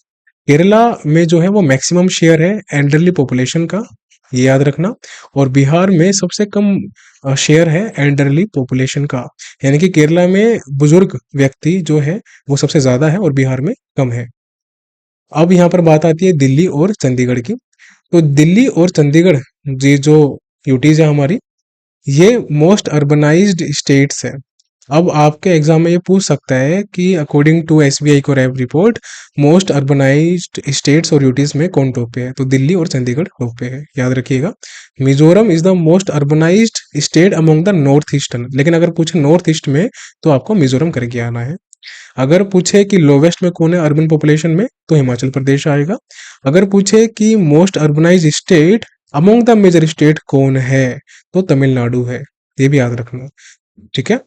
केरला में जो है वो मैक्सिमम शेयर है एल्डरली पॉपुलेशन का, ये याद रखना। और बिहार में सबसे कम शेयर है एल्डरली पॉपुलेशन का, यानी कि केरला में बुजुर्ग व्यक्ति जो है वो सबसे ज्यादा है और बिहार में कम है। अब यहाँ पर बात आती है दिल्ली और चंडीगढ़ की। तो दिल्ली और चंडीगढ़, ये जो यूटीज है हमारी, ये मोस्ट अर्बनाइज्ड स्टेट्स है। अब आपके एग्जाम में ये पूछ सकता है कि अकॉर्डिंग टू एसबीआई को रैप रिपोर्ट, मोस्ट अर्बनाइज्ड स्टेट्स और यूटीज में कौन टॉप पे है? तो दिल्ली और चंडीगढ़ टॉप पे है, याद रखिएगा। Mizoram is the most urbanised state among the north eastern, लेकिन अगर पूछे नॉर्थ ईस्ट में तो आपको मिजोरम करके आना है। अगर पूछे कि लोवेस्ट में कौन है अर्बन पॉपुलेशन में, तो हिमाचल प्रदेश आएगा। अगर पूछे कि most urbanise state among the major state कौन है, तो तमिलनाडु है, ये भी याद रखना। ठीक है।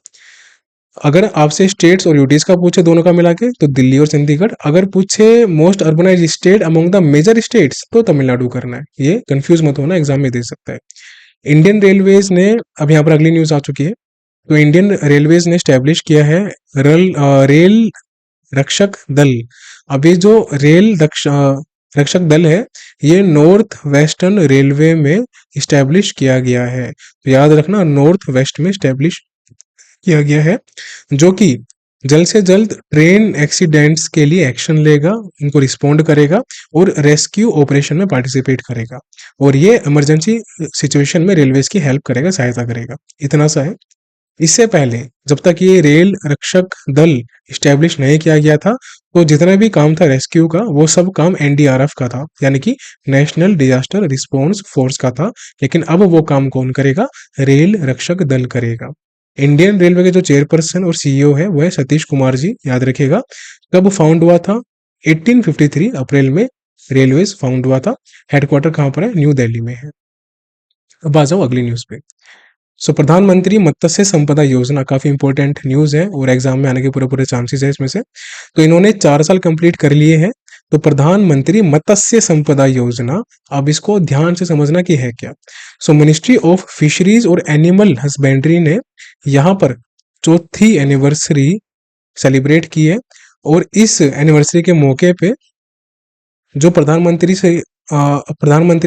अगर आपसे स्टेट्स और यूटीज का पूछे दोनों का मिला के, तो दिल्ली और चंडीगढ़। अगर पूछे most urbanise state among the major states, तो तमिलनाडु करना है। ये कंफ्यूज मत होना, एग्जाम में दे सकता है। इंडियन रेलवेज ने, अब यहाँ पर अगली न्यूज आ चुकी है, तो इंडियन रेलवेज ने स्टैब्लिश किया है रेल रक्षक दल। अभी जो रक्षक दल है, ये नॉर्थ वेस्टर्न रेलवे में इस्टेब्लिश किया गया है। तो याद रखना, नॉर्थ वेस्ट में इस्टेब्लिश किया गया है, जो कि जल्द से जल्द ट्रेन एक्सीडेंट्स के लिए एक्शन लेगा, उनको रिस्पोंड करेगा और रेस्क्यू ऑपरेशन में पार्टिसिपेट करेगा, और ये इमरजेंसी सिचुएशन में रेलवेज की हेल्प करेगा, सहायता करेगा। इतना सा है। इससे पहले जब तक ये रेल रक्षक दल इस्टेब्लिश नहीं किया गया था, तो जितना भी काम था रेस्क्यू का, वो सब काम एनडीआरएफ का था, यानी कि नेशनल डिजास्टर रिस्पॉन्स फोर्स का था। लेकिन अब वो काम कौन करेगा? रेल रक्षक दल करेगा। इंडियन रेलवे के जो चेयरपर्सन और सीईओ है वो है सतीश कुमार जी, याद रखिएगा। कब फाउंड हुआ था? 1853 अप्रैल में रेलवेज फाउंड हुआ था। हेडक्वार्टर कहाँ पर है? न्यू दिल्ली में है। अब आ जाओ अगली न्यूज पे। सो प्रधानमंत्री मत्स्य संपदा योजना काफी इंपॉर्टेंट न्यूज है, और एग्जाम में आने के पूरे पूरे चांसेस है इसमें से। तो इन्होंने 4 साल कंप्लीट कर लिए हैं। तो प्रधानमंत्री मत्स्य संपदा योजना, अब इसको ध्यान से समझना कि है क्या। सो मिनिस्ट्री ऑफ फिशरीज और एनिमल हस्बेंड्री ने यहाँ पर चौथी एनिवर्सरी सेलिब्रेट की है, और इस एनिवर्सरी के मौके पे जो प्रधानमंत्री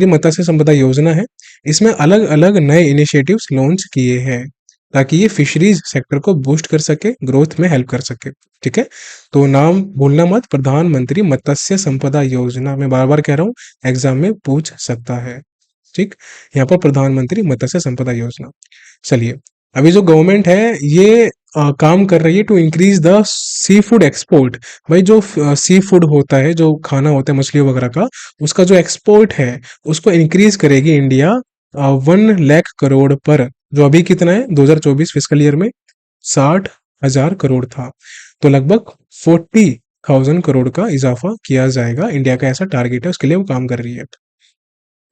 मत्स्य संपदा योजना है, इसमें अलग अलग नए इनिशिएटिव्स लॉन्च किए हैं, ताकि ये फिशरीज सेक्टर को बूस्ट कर सके, ग्रोथ में हेल्प कर सके। ठीक है। तो नाम भूलना मत, प्रधानमंत्री मत्स्य संपदा योजना। मैं बार बार कह रहा हूँ, एग्जाम में पूछ सकता है। ठीक। यहाँ पर प्रधानमंत्री मत्स्य संपदा योजना। चलिए, अभी जो गवर्नमेंट है ये काम कर रही है to increase the seafood export. भाई जो सी फूड होता है, जो खाना होता है मछली वगैरह का, उसका जो एक्सपोर्ट है उसको इंक्रीज करेगी इंडिया 1 लाख करोड़ पर। जो अभी कितना है 2024 फिस्कल ईयर में 60,000 करोड़ था, तो लगभग 40,000 करोड़ का इजाफा किया जाएगा। इंडिया का ऐसा टारगेट है, उसके लिए वो काम कर रही है।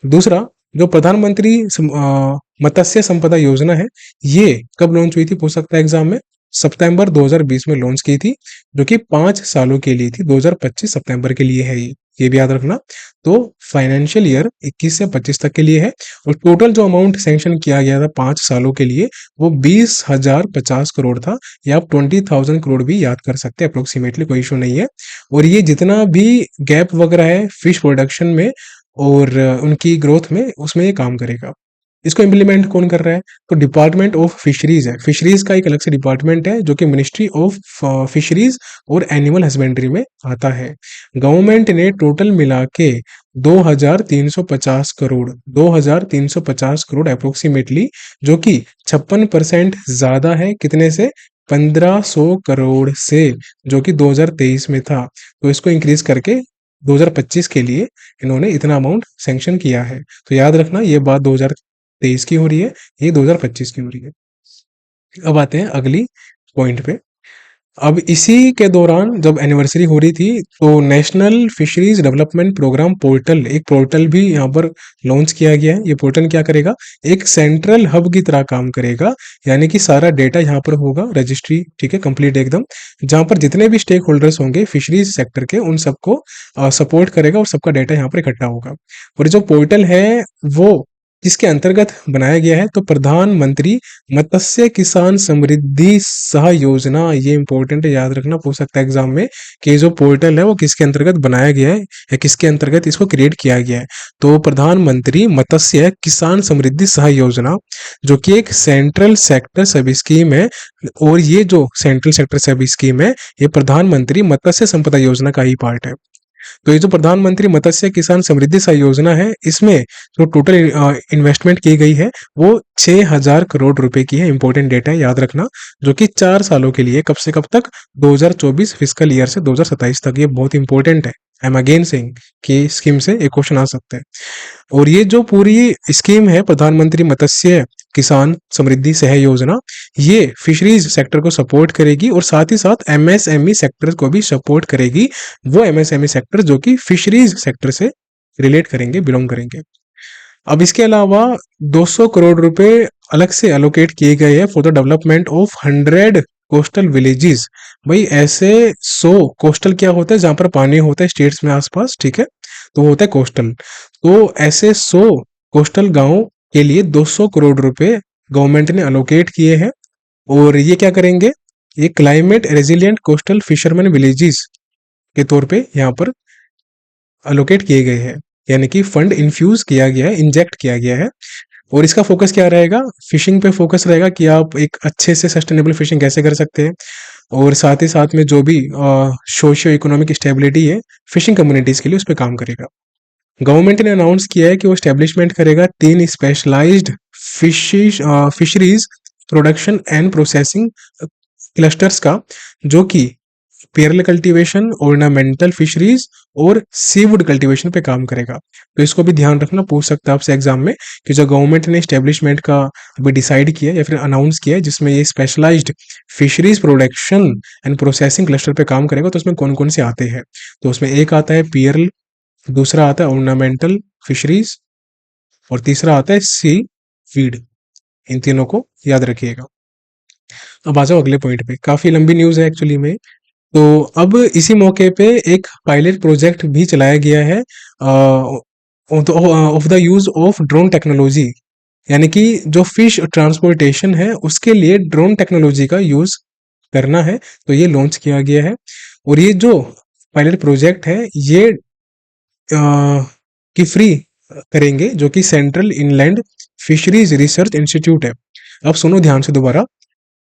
दूसरा, जो प्रधानमंत्री मत्स्य संपदा योजना है, ये कब लॉन्च हुई थी पूछ सकता है एग्जाम में। सितंबर 2020 में लॉन्च की थी, जो कि 5 सालों के लिए थी। 2025 सितंबर के लिए है ये भी याद रखना। तो फाइनेंशियल ईयर 21 से 25 तक के लिए है, और टोटल जो अमाउंट सैंक्शन किया गया था 5 सालों के लिए, वो 20,050 करोड़ था, या आप 20,000 करोड़ भी याद कर सकते हैं अप्रोक्सीमेटली, कोई इशू नहीं है। और ये जितना भी गैप वगैरह है फिश प्रोडक्शन में और उनकी ग्रोथ में, उसमें ये काम करेगा। इसको इम्प्लीमेंट कौन कर रहा है? तो डिपार्टमेंट ऑफ फिशरीज है। फिशरीज का एक अलग से डिपार्टमेंट है जो कि मिनिस्ट्री ऑफ फिशरीज और एनिमल हस्बेंड्री में आता है। गवर्नमेंट ने टोटल मिला के 2350 करोड़ अप्रोक्सीमेटली, जो कि 56% ज्यादा है कितने से? 1500 करोड़ से, जो कि 2023 में था। तो इसको इंक्रीज करके 2025 के लिए इन्होंने इतना अमाउंट सैंक्शन किया है। तो याद रखना ये बात 2023 की हो रही है, ये 2025 की हो रही है। अब आते हैं अगली पॉइंट पे। अब इसी के दौरान जब एनिवर्सरी हो रही थी तो national fisheries development programme portal, एक पोर्टल भी यहाँ पर लॉन्च किया गया है। ये पोर्टल क्या करेगा? एक सेंट्रल हब की तरह काम करेगा, यानी कि सारा डेटा यहाँ पर होगा, रजिस्ट्री, ठीक है, कंप्लीट एकदम, जहाँ पर जितने भी स्टेक होल्डर्स होंगे फिशरीज सेक्टर के उन सबको सपोर्ट करेगा और सबका डेटा यहाँ पर इकट्ठा होगा। और जो पोर्टल है वो किसके अंतर्गत बनाया गया है? तो प्रधानमंत्री मत्स्य किसान समृद्धि सह योजना। ये इंपॉर्टेंट है, याद रखना, पूछ सकता है एग्जाम में कि जो पोर्टल है वो किसके अंतर्गत बनाया गया है या किसके अंतर्गत इसको क्रिएट किया गया है। तो प्रधानमंत्री मत्स्य किसान समृद्धि सह योजना, जो कि एक सेंट्रल सेक्टर सब स्कीम है। और ये जो सेंट्रल सेक्टर सब स्कीम है ये प्रधानमंत्री मत्स्य संपदा योजना का ही पार्ट है। तो ये जो प्रधानमंत्री मत्स्य किसान समृद्धि सह योजना है, इसमें जो टोटल इन्वेस्टमेंट की गई है वो 6000 करोड़ रुपए की है। इंपॉर्टेंट डेटा है, याद रखना, जो कि 4 सालों के लिए, कब से कब तक? 2024 फिजिकल ईयर से 2027 तक। ये बहुत इंपॉर्टेंट है। आई एम अगेन सेइंग कि स्कीम से एक क्वेश्चन आ सकता है। और ये जो पूरी स्कीम है प्रधानमंत्री मत्स्य किसान समृद्धि सह योजना, ये फिशरीज सेक्टर को सपोर्ट करेगी और साथ ही साथ एमएसएमई सेक्टर को भी सपोर्ट करेगी। वो एमएसएमई सेक्टर जो कि फिशरीज सेक्टर से रिलेट करेंगे, बिलोंग करेंगे। अब इसके अलावा 200 करोड़ रुपए अलग से एलोकेट किए गए हैं for the development of 100 coastal villages. भाई ऐसे 100 कोस्टल क्या होता है? जहां पर पानी होता है स्टेट्स में आसपास, ठीक है, तो वो होता है कोस्टल। तो ऐसे 100 कोस्टल गांव के लिए 200 करोड़ रुपए गवर्नमेंट ने अलोकेट किए हैं। और ये क्या करेंगे? ये climate resilient coastal fisherman villages के तौर पे यहाँ पर अलोकेट किए गए हैं, यानी कि फंड इन्फ्यूज किया गया है, इंजेक्ट किया गया है। और इसका फोकस क्या रहेगा? फिशिंग पे फोकस रहेगा कि आप एक अच्छे से सस्टेनेबल फिशिंग कैसे कर सकते हैं। और साथ ही साथ में जो भी सोशियो इकोनॉमिक स्टेबिलिटी है फिशिंग कम्युनिटीज के लिए, उस पर काम करेगा। गवर्नमेंट ने अनाउंस किया है कि वो स्टेब्लिशमेंट करेगा 3 specialised fisheries production and processing clusters का, जो कि पेरल कल्टीवेशन, ऑर्नामेंटल फिशरीज और सीवुड कल्टीवेशन पे काम करेगा। तो इसको भी ध्यान रखना, पूछ सकता है आपसे एग्जाम में कि जो गवर्नमेंट ने स्टेब्लिशमेंट का अभी डिसाइड किया या फिर अनाउंस किया है जिसमें ये specialised fisheries production and processing cluster पे काम करेगा, तो उसमें कौन कौन से आते हैं? तो उसमें एक आता है पियरल, दूसरा आता है ऑर्नामेंटल फिशरीज और तीसरा आता है सी फीड। इन तीनों को याद रखिएगा। अब आ जाओ अगले पॉइंट पे, काफी लंबी न्यूज है एक्चुअली में। तो अब इसी मौके पे एक पायलट प्रोजेक्ट भी चलाया गया है of the use of drone technology, यानी कि जो फिश ट्रांसपोर्टेशन है उसके लिए ड्रोन टेक्नोलॉजी का यूज करना है। तो ये लॉन्च किया गया है। और ये जो पायलट प्रोजेक्ट है ये किफरी करेंगे, जो कि central inland fisheries research institute है। अब सुनो ध्यान से दोबारा।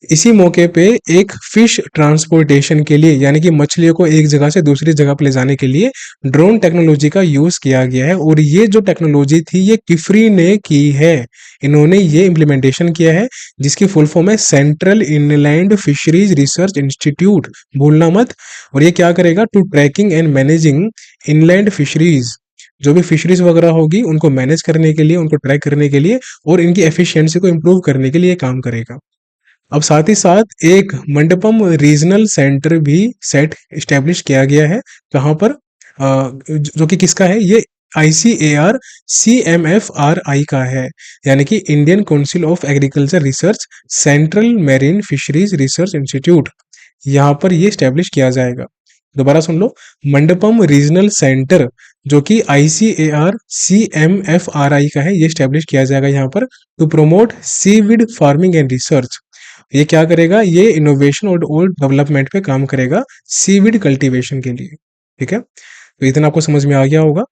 इसी मौके पे एक फिश ट्रांसपोर्टेशन के लिए, यानी कि मछलियों को एक जगह से दूसरी जगह पर ले जाने के लिए ड्रोन टेक्नोलॉजी का यूज किया गया है। और ये जो टेक्नोलॉजी थी ये किफरी ने की है, इन्होंने ये इम्प्लीमेंटेशन किया है, जिसकी फुल फॉर्म है central inland fisheries research institute, भूलना मत। और ये क्या करेगा? To tracking and managing inland fisheries, जो भी फिशरीज वगैरह होगी उनको मैनेज करने के लिए, उनको ट्रैक करने के लिए और इनकी एफिशिएंसी को इम्प्रूव करने के लिए काम करेगा। अब साथ ही साथ एक मंडपम रीजनल सेंटर भी सेट इस्टेब्लिश किया गया है, जहां पर जो कि किसका है? ये ICAR CMFRI का है, यानी कि Indian council of agriculture research central marine fisheries research institute, यहाँ पर ये स्टेब्लिश किया जाएगा। दोबारा सुन लो, मंडपम रीजनल सेंटर जो कि ICAR CMFRI का है, ये स्टेब्लिश किया जाएगा यहाँ पर to promote seaweed farming and research. ये क्या करेगा? ये इनोवेशन और डेवलपमेंट पे काम करेगा सीविड कल्टीवेशन के लिए। ठीक है, तो इतना आपको समझ में आ गया होगा।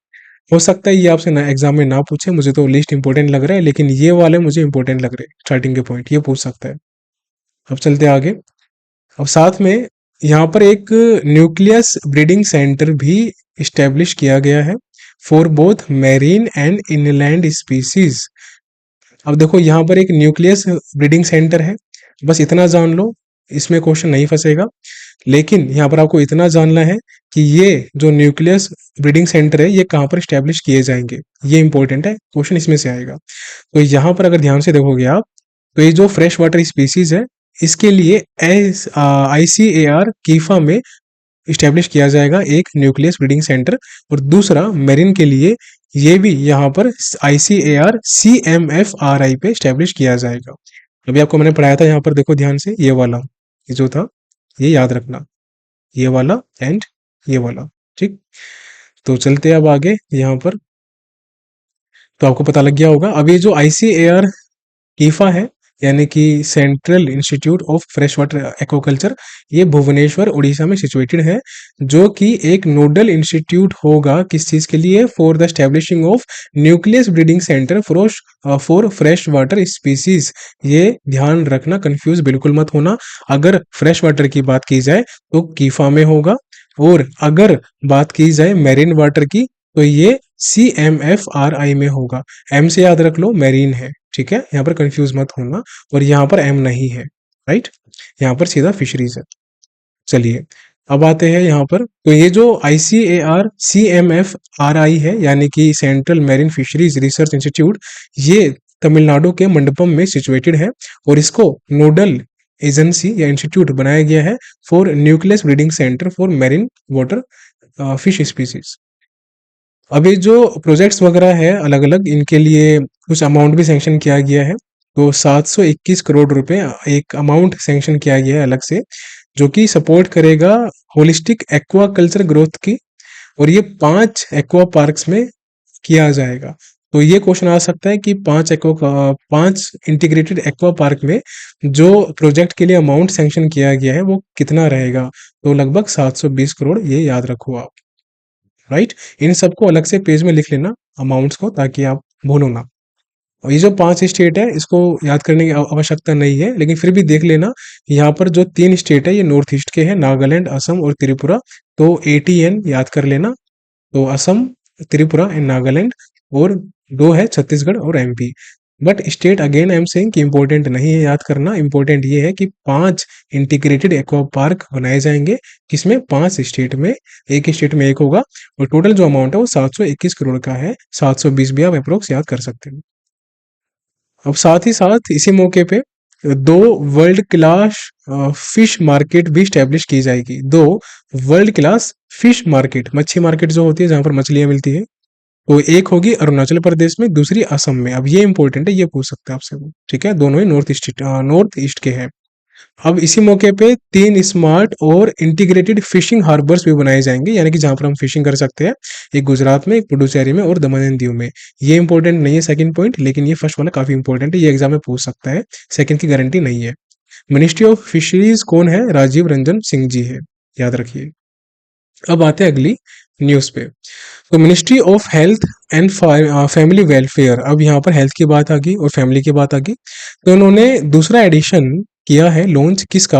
हो सकता है ये आपसे ना एग्जाम में ना पूछे, मुझे तो लिस्ट इंपॉर्टेंट लग रहा है, लेकिन ये वाले मुझे इंपॉर्टेंट लग रहे हैं स्टार्टिंग के पॉइंट, ये पूछ सकता है। अब चलते हैं आगे। अब साथ में यहाँ पर एक न्यूक्लियस ब्रीडिंग सेंटर भी इस्टेब्लिश किया गया है for both marine and inland species. अब देखो यहाँ पर एक न्यूक्लियस ब्रीडिंग सेंटर है, बस इतना जान लो, इसमें क्वेश्चन नहीं फंसेगा। लेकिन यहाँ पर आपको इतना जानना है कि ये जो न्यूक्लियस ब्रीडिंग सेंटर है ये कहाँ पर स्टैब्लिश किए जाएंगे, ये इंपॉर्टेंट है, क्वेश्चन इसमें से आएगा। तो यहाँ पर अगर ध्यान से देखोगे आप, तो ये जो फ्रेश वाटर स्पीसीज है इसके लिए ICAR कीफा में इस्टेब्लिश किया जाएगा एक न्यूक्लियस ब्रीडिंग सेंटर, और दूसरा मेरिन के लिए ये भी यहाँ पर ICAR CMFRI पे इस्टेब्लिश किया जाएगा। अभी आपको मैंने पढ़ाया था, यहाँ पर देखो ध्यान से, ये वाला ये जो था ये याद रखना, ये वाला एंड ये वाला, ठीक। तो चलते हैं अब आगे यहाँ पर, तो आपको पता लग गया होगा। अब ये जो ICAR कीफा है, यानी कि central institute of fresh water aquaculture, ये भुवनेश्वर उड़ीसा में सिचुएटेड है, जो कि एक नोडल इंस्टीट्यूट होगा किस चीज के लिए, for the establishing of nucleus breeding centre for fresh water species. ये ध्यान रखना, कंफ्यूज बिल्कुल मत होना। अगर फ्रेश वाटर की बात की जाए तो कीफा में होगा, और अगर बात की जाए मेरीन वाटर की तो ये CMFRI में होगा। एम से याद रख लो, मेरीन है, ठीक है, यहाँ पर कंफ्यूज मत होना। और यहाँ पर एम नहीं है, राइट, यहाँ पर सीधा फिशरीज है। चलिए अब आते हैं यहाँ पर, तो ये जो ICAR CMFRI है, यानी कि central marine fisheries research institute, ये तमिलनाडु के मंडपम में सिचुएटेड है, और इसको नोडल एजेंसी या इंस्टीट्यूट बनाया गया है for nucleus breeding centre for marine water fish species. अभी जो प्रोजेक्ट्स वगैरह है अलग अलग, इनके लिए कुछ अमाउंट भी सैंक्शन किया गया है। तो 721 करोड़ रुपए एक अमाउंट सैंक्शन किया गया है अलग से, जो कि सपोर्ट करेगा होलिस्टिक एक्वा कल्चर ग्रोथ की, और ये 5 एक्वा पार्क्स में किया जाएगा। तो ये क्वेश्चन आ सकता है कि 5 इंटीग्रेटेड एक्वा पार्क में जो प्रोजेक्ट के लिए अमाउंट सैंक्शन किया गया है वो कितना रहेगा, तो लगभग 720 करोड़, ये याद रखो आप, राइट। इन सबको अलग से पेज में लिख लेना अमाउंट्स को, ताकि आप भूलो ना। और ये जो 5 स्टेट है इसको याद करने की आवश्यकता नहीं है, लेकिन फिर भी देख लेना। यहाँ पर जो 3 स्टेट है ये नॉर्थ ईस्ट के हैं, नागालैंड, असम और त्रिपुरा। तो ATN याद कर लेना, तो असम, त्रिपुरा एंड नागालैंड, और 2 है छत्तीसगढ़ और MP। But state again I am saying कि इंपॉर्टेंट नहीं है याद करना, इंपॉर्टेंट ये है कि 5 इंटीग्रेटेड एक्वा पार्क बनाए जाएंगे, किसमें, 5 स्टेट में, एक स्टेट में एक होगा, और टोटल जो अमाउंट है वो 721 करोड़ का है। 720 भी आप अप्रोक्स याद कर सकते हैं। अब साथ ही साथ इसी मौके पे 2 वर्ल्ड क्लास फिश मार्केट भी स्टैब्लिश की जाएगी। 2 वर्ल्ड क्लास फिश मार्केट, मच्छी मार्केट जो होती है जहां पर मछलियां मिलती है, तो एक होगी अरुणाचल प्रदेश में, दूसरी असम में। अब ये इंपॉर्टेंट है, ये पूछ सकते हैं आपसे वो, ठीक है, दोनों ही नॉर्थ ईस्ट के हैं। अब इसी मौके पे 3 स्मार्ट और इंटीग्रेटेड फिशिंग हार्बर्स भी बनाए जाएंगे, यानी कि जहां पर हम फिशिंग कर सकते हैं, एक गुजरात में, एक पुडुचेरी में और दमन एंड दीव में। ये इंपॉर्टेंट नहीं है सेकंड पॉइंट, लेकिन ये फर्स्ट वाला काफी इंपॉर्टेंट है, ये एग्जाम में पूछ सकता है, सेकंड की गारंटी नहीं है। मिनिस्ट्री ऑफ फिशरीज कौन है, राजीव रंजन सिंह जी है, याद रखिए। अब आते हैं अगली न्यूज पे, तो ministry of health and family welfare, अब यहाँ पर हेल्थ की बात आ गई और फैमिली की बात आ गई, तो उन्होंने दूसरा एडिशन किया है लॉन्च, किसका,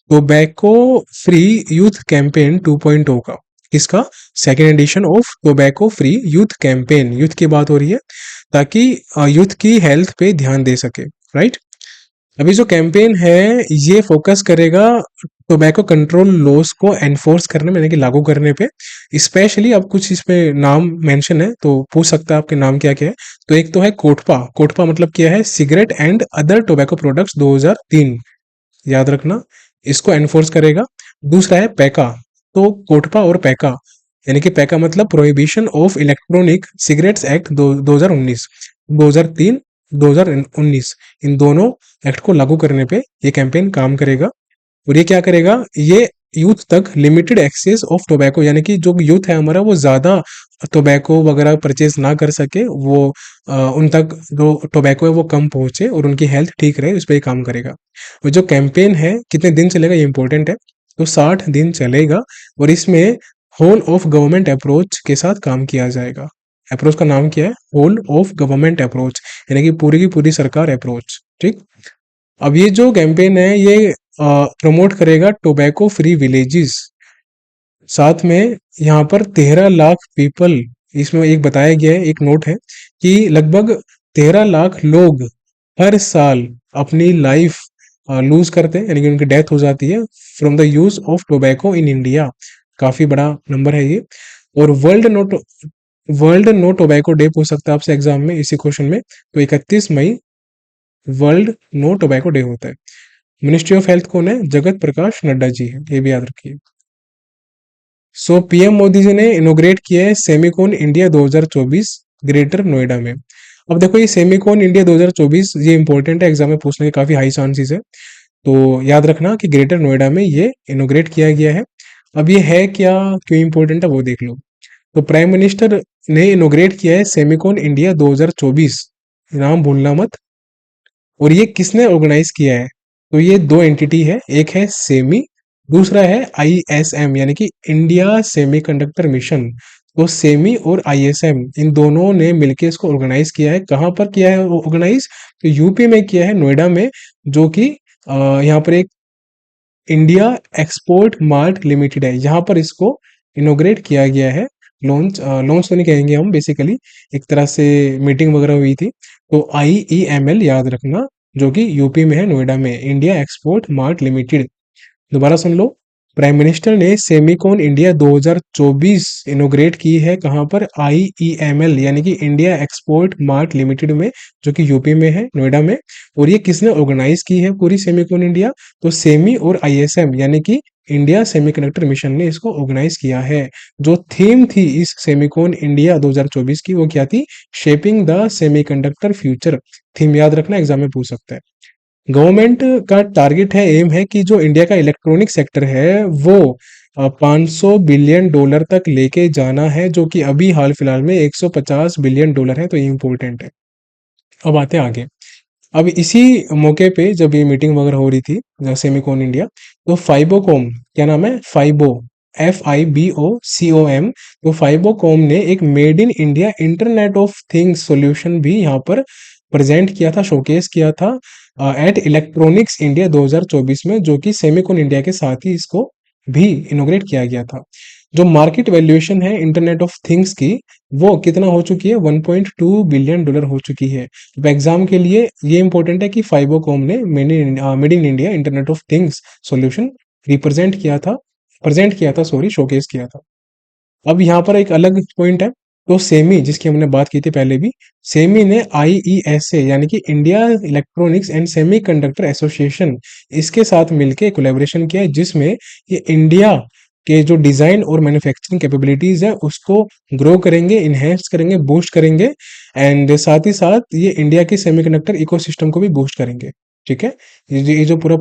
टोबैको फ्री यूथ कैंपेन 2.0 का। किसका, second edition of tobacco free youth campaign, youth की बात हो रही है, ताकि यूथ की हेल्थ पे ध्यान दे सके, राइट। अभी जो कैंपेन है ये फोकस करेगा टोबैको कंट्रोल लॉस को एनफोर्स करने में, यानी कि लागू करने पे। स्पेशली अब कुछ इसमें नाम मेंशन है, तो पूछ सकता है आपके नाम क्या क्या है। तो एक तो है कोटपा, कोटपा मतलब क्या है, cigarette and other tobacco products 2003, याद रखना, इसको एनफोर्स करेगा। दूसरा है पैका, तो कोटपा और पैका, यानी कि पैका मतलब prohibition of electronic cigarettes act 2019, 2003, 2019, इन दोनों एक्ट को लागू करने पे ये कैंपेन काम करेगा। और ये क्या करेगा, ये यूथ तक लिमिटेड एक्सेस ऑफ टोबैको, यानी कि जो यूथ है हमारा वो ज्यादा टोबैको वगैरह परचेज ना कर सके, वो उन तक जो टोबैको है वो कम पहुंचे और उनकी हेल्थ ठीक रहे, उस पर काम करेगा। और जो कैंपेन है कितने दिन चलेगा ये इंपॉर्टेंट है, तो 60 दिन चलेगा, और इसमें होल ऑफ गवर्नमेंट अप्रोच के साथ काम किया जाएगा। अप्रोच का नाम क्या है? होल ऑफ गवर्नमेंट अप्रोच, यानी कि पूरी की पूरी सरकार अप्रोच। ठीक। अब ये जो कैंपेन है ये प्रमोट करेगा टोबैको फ्री विलेजेस। साथ में यहाँ पर 13 लाख पीपल, इसमें एक बताया गया है, एक नोट है कि लगभग 13 लाख लोग हर साल अपनी लाइफ लूज करते हैं, यानी कि उनकी डेथ हो जाती है from the use of tobacco in India. काफी बड़ा नंबर है ये। और वर्ल्ड नो टोबैको डे पूछ सकता है आपसे एग्जाम में इसी क्वेश्चन में, तो 31 मई वर्ल्ड नो टोबैको डे होता है। मिनिस्ट्री ऑफ हेल्थ कौन है? जगत प्रकाश नड्डा जी है, ये भी याद रखिए। सो पीएम मोदी जी ने इनोग्रेट किया है सेमिकॉन इंडिया 2024 ग्रेटर नोएडा में। अब देखो ये सेमिकॉन इंडिया 2024 ये इंपॉर्टेंट है, एग्जाम में पूछने के काफी हाई चांसेस है, तो याद रखना कि ग्रेटर नोएडा में ये इनोग्रेट किया गया है। अब ये है क्या, क्यों इंपॉर्टेंट है वो देख लो। तो प्राइम मिनिस्टर ने इनोग्रेट किया है सेमिकॉन इंडिया 2024, नाम भूलना मत। और ये किसने ऑर्गेनाइज किया है? तो ये दो एंटिटी है, एक है सेमी, दूसरा है आईएसएम, यानी कि इंडिया सेमीकंडक्टर मिशन। तो सेमी और आईएसएम इन दोनों ने मिलकर इसको ऑर्गेनाइज किया है। कहाँ पर किया है ऑर्गेनाइज? तो यूपी में किया है, नोएडा में, जो कि यहाँ पर एक इंडिया एक्सपोर्ट मार्ट लिमिटेड है, यहाँ पर इसको इनोग्रेट किया गया है। लॉन्च लॉन्च तो नहीं कहेंगे हम, बेसिकली एक तरह से मीटिंग वगैरह हुई थी। तो IEML याद रखना, जो कि यूपी में है, नोएडा में, इंडिया एक्सपोर्ट मार्ट लिमिटेड। दोबारा सुन लो। प्राइम मिनिस्टर ने सेमिकॉन इंडिया 2024 इनोग्रेट की है, कहां पर? IEML यानी कि इंडिया एक्सपोर्ट मार्ट लिमिटेड में, जो कि यूपी में है, नोएडा में। और ये किसने ऑर्गेनाइज की है पूरी सेमिकॉन इंडिया? तो सेमी और ISM यानी कि इंडिया सेमीकंडक्टर मिशन ने इसको ऑर्गेनाइज किया है। जो थीम थी इस सेमिकॉन इंडिया 2024 की वो क्या थी? Shaping the semiconductor future. Theme याद रखना, एग्जाम में पूछ सकता है। गवर्नमेंट का टारगेट है, एम है कि जो इंडिया का इलेक्ट्रॉनिक सेक्टर है वो 500 बिलियन डॉलर तक लेके जाना है, जो कि अभी हाल फिलहाल में 150 बिलियन डॉलर है, तो ये इंपॉर्टेंट है। अब आते हैं आगे। अब इसी मौके पे जब ये मीटिंग वगैरह हो रही थी सेमिकॉन इंडिया, तो फाइबोकॉम, क्या नाम है? फाइबो, FIBOCOM। तो फाइबोकॉम ने एक made in India internet of things solution भी यहाँ पर प्रेजेंट किया था, शोकेस किया था एट इलेक्ट्रॉनिक्स इंडिया 2024 में, जो कि सेमिकॉन इंडिया के साथ ही इसको भी इनोग्रेट किया गया था। जो मार्केट वैल्यूएशन है इंटरनेट ऑफ थिंग्स की, वो कितना हो चुकी है? 1.2 बिलियन डॉलर हो चुकी है। अब एग्जाम के लिए ये इंपॉर्टेंट है कि फाइबोकॉम ने made in India internet of things solution represent किया था, प्रेजेंट किया था, सॉरी, शोकेस किया था। अब यहाँ पर एक अलग पॉइंट है। तो सेमी, जिसकी हमने बात की थी पहले भी, सेमी ने IESA यानी कि India electronics and semiconductor association, इसके साथ मिलके कोलैबोरेशन किया है, जिसमें ये इंडिया के जो डिजाइन और मैन्युफैक्चरिंग कैपेबिलिटीज है उसको ग्रो करेंगे, इनहेंस करेंगे, बूस्ट करेंगे। एंड साथ ही साथ ये इंडिया के सेमीकंडक्टर इकोसिस्टम को भी बूस्ट करेंगे। ठीक है। ये जो पूरा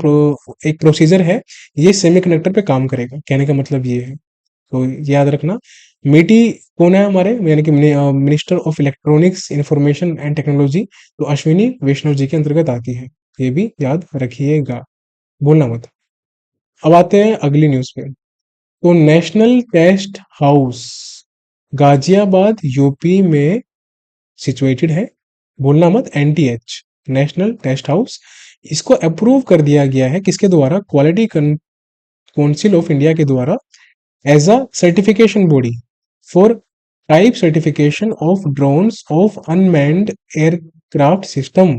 एक प्रोसीजर है, ये सेमीकंडक्टर पे काम करेगा, कहने का मतलब ये है। तो याद रखना। मेटी कौन है हमारे, यानी कि minister of electronics information and technology, तो अश्विनी वैष्णव जी के अंतर्गत आती है, ये भी याद रखिएगा, भूलना मत। अब आते हैं अगली न्यूज पे। तो national test house Ghaziabad UP में सिचुएटेड है, भूलना मत, NTH, नेशनल टेस्ट हाउस। इसको अप्रूव कर दिया गया है किसके द्वारा? क्वालिटी काउंसिल ऑफ इंडिया के द्वारा, as a certification body for type certification of drones of unmanned aircraft system.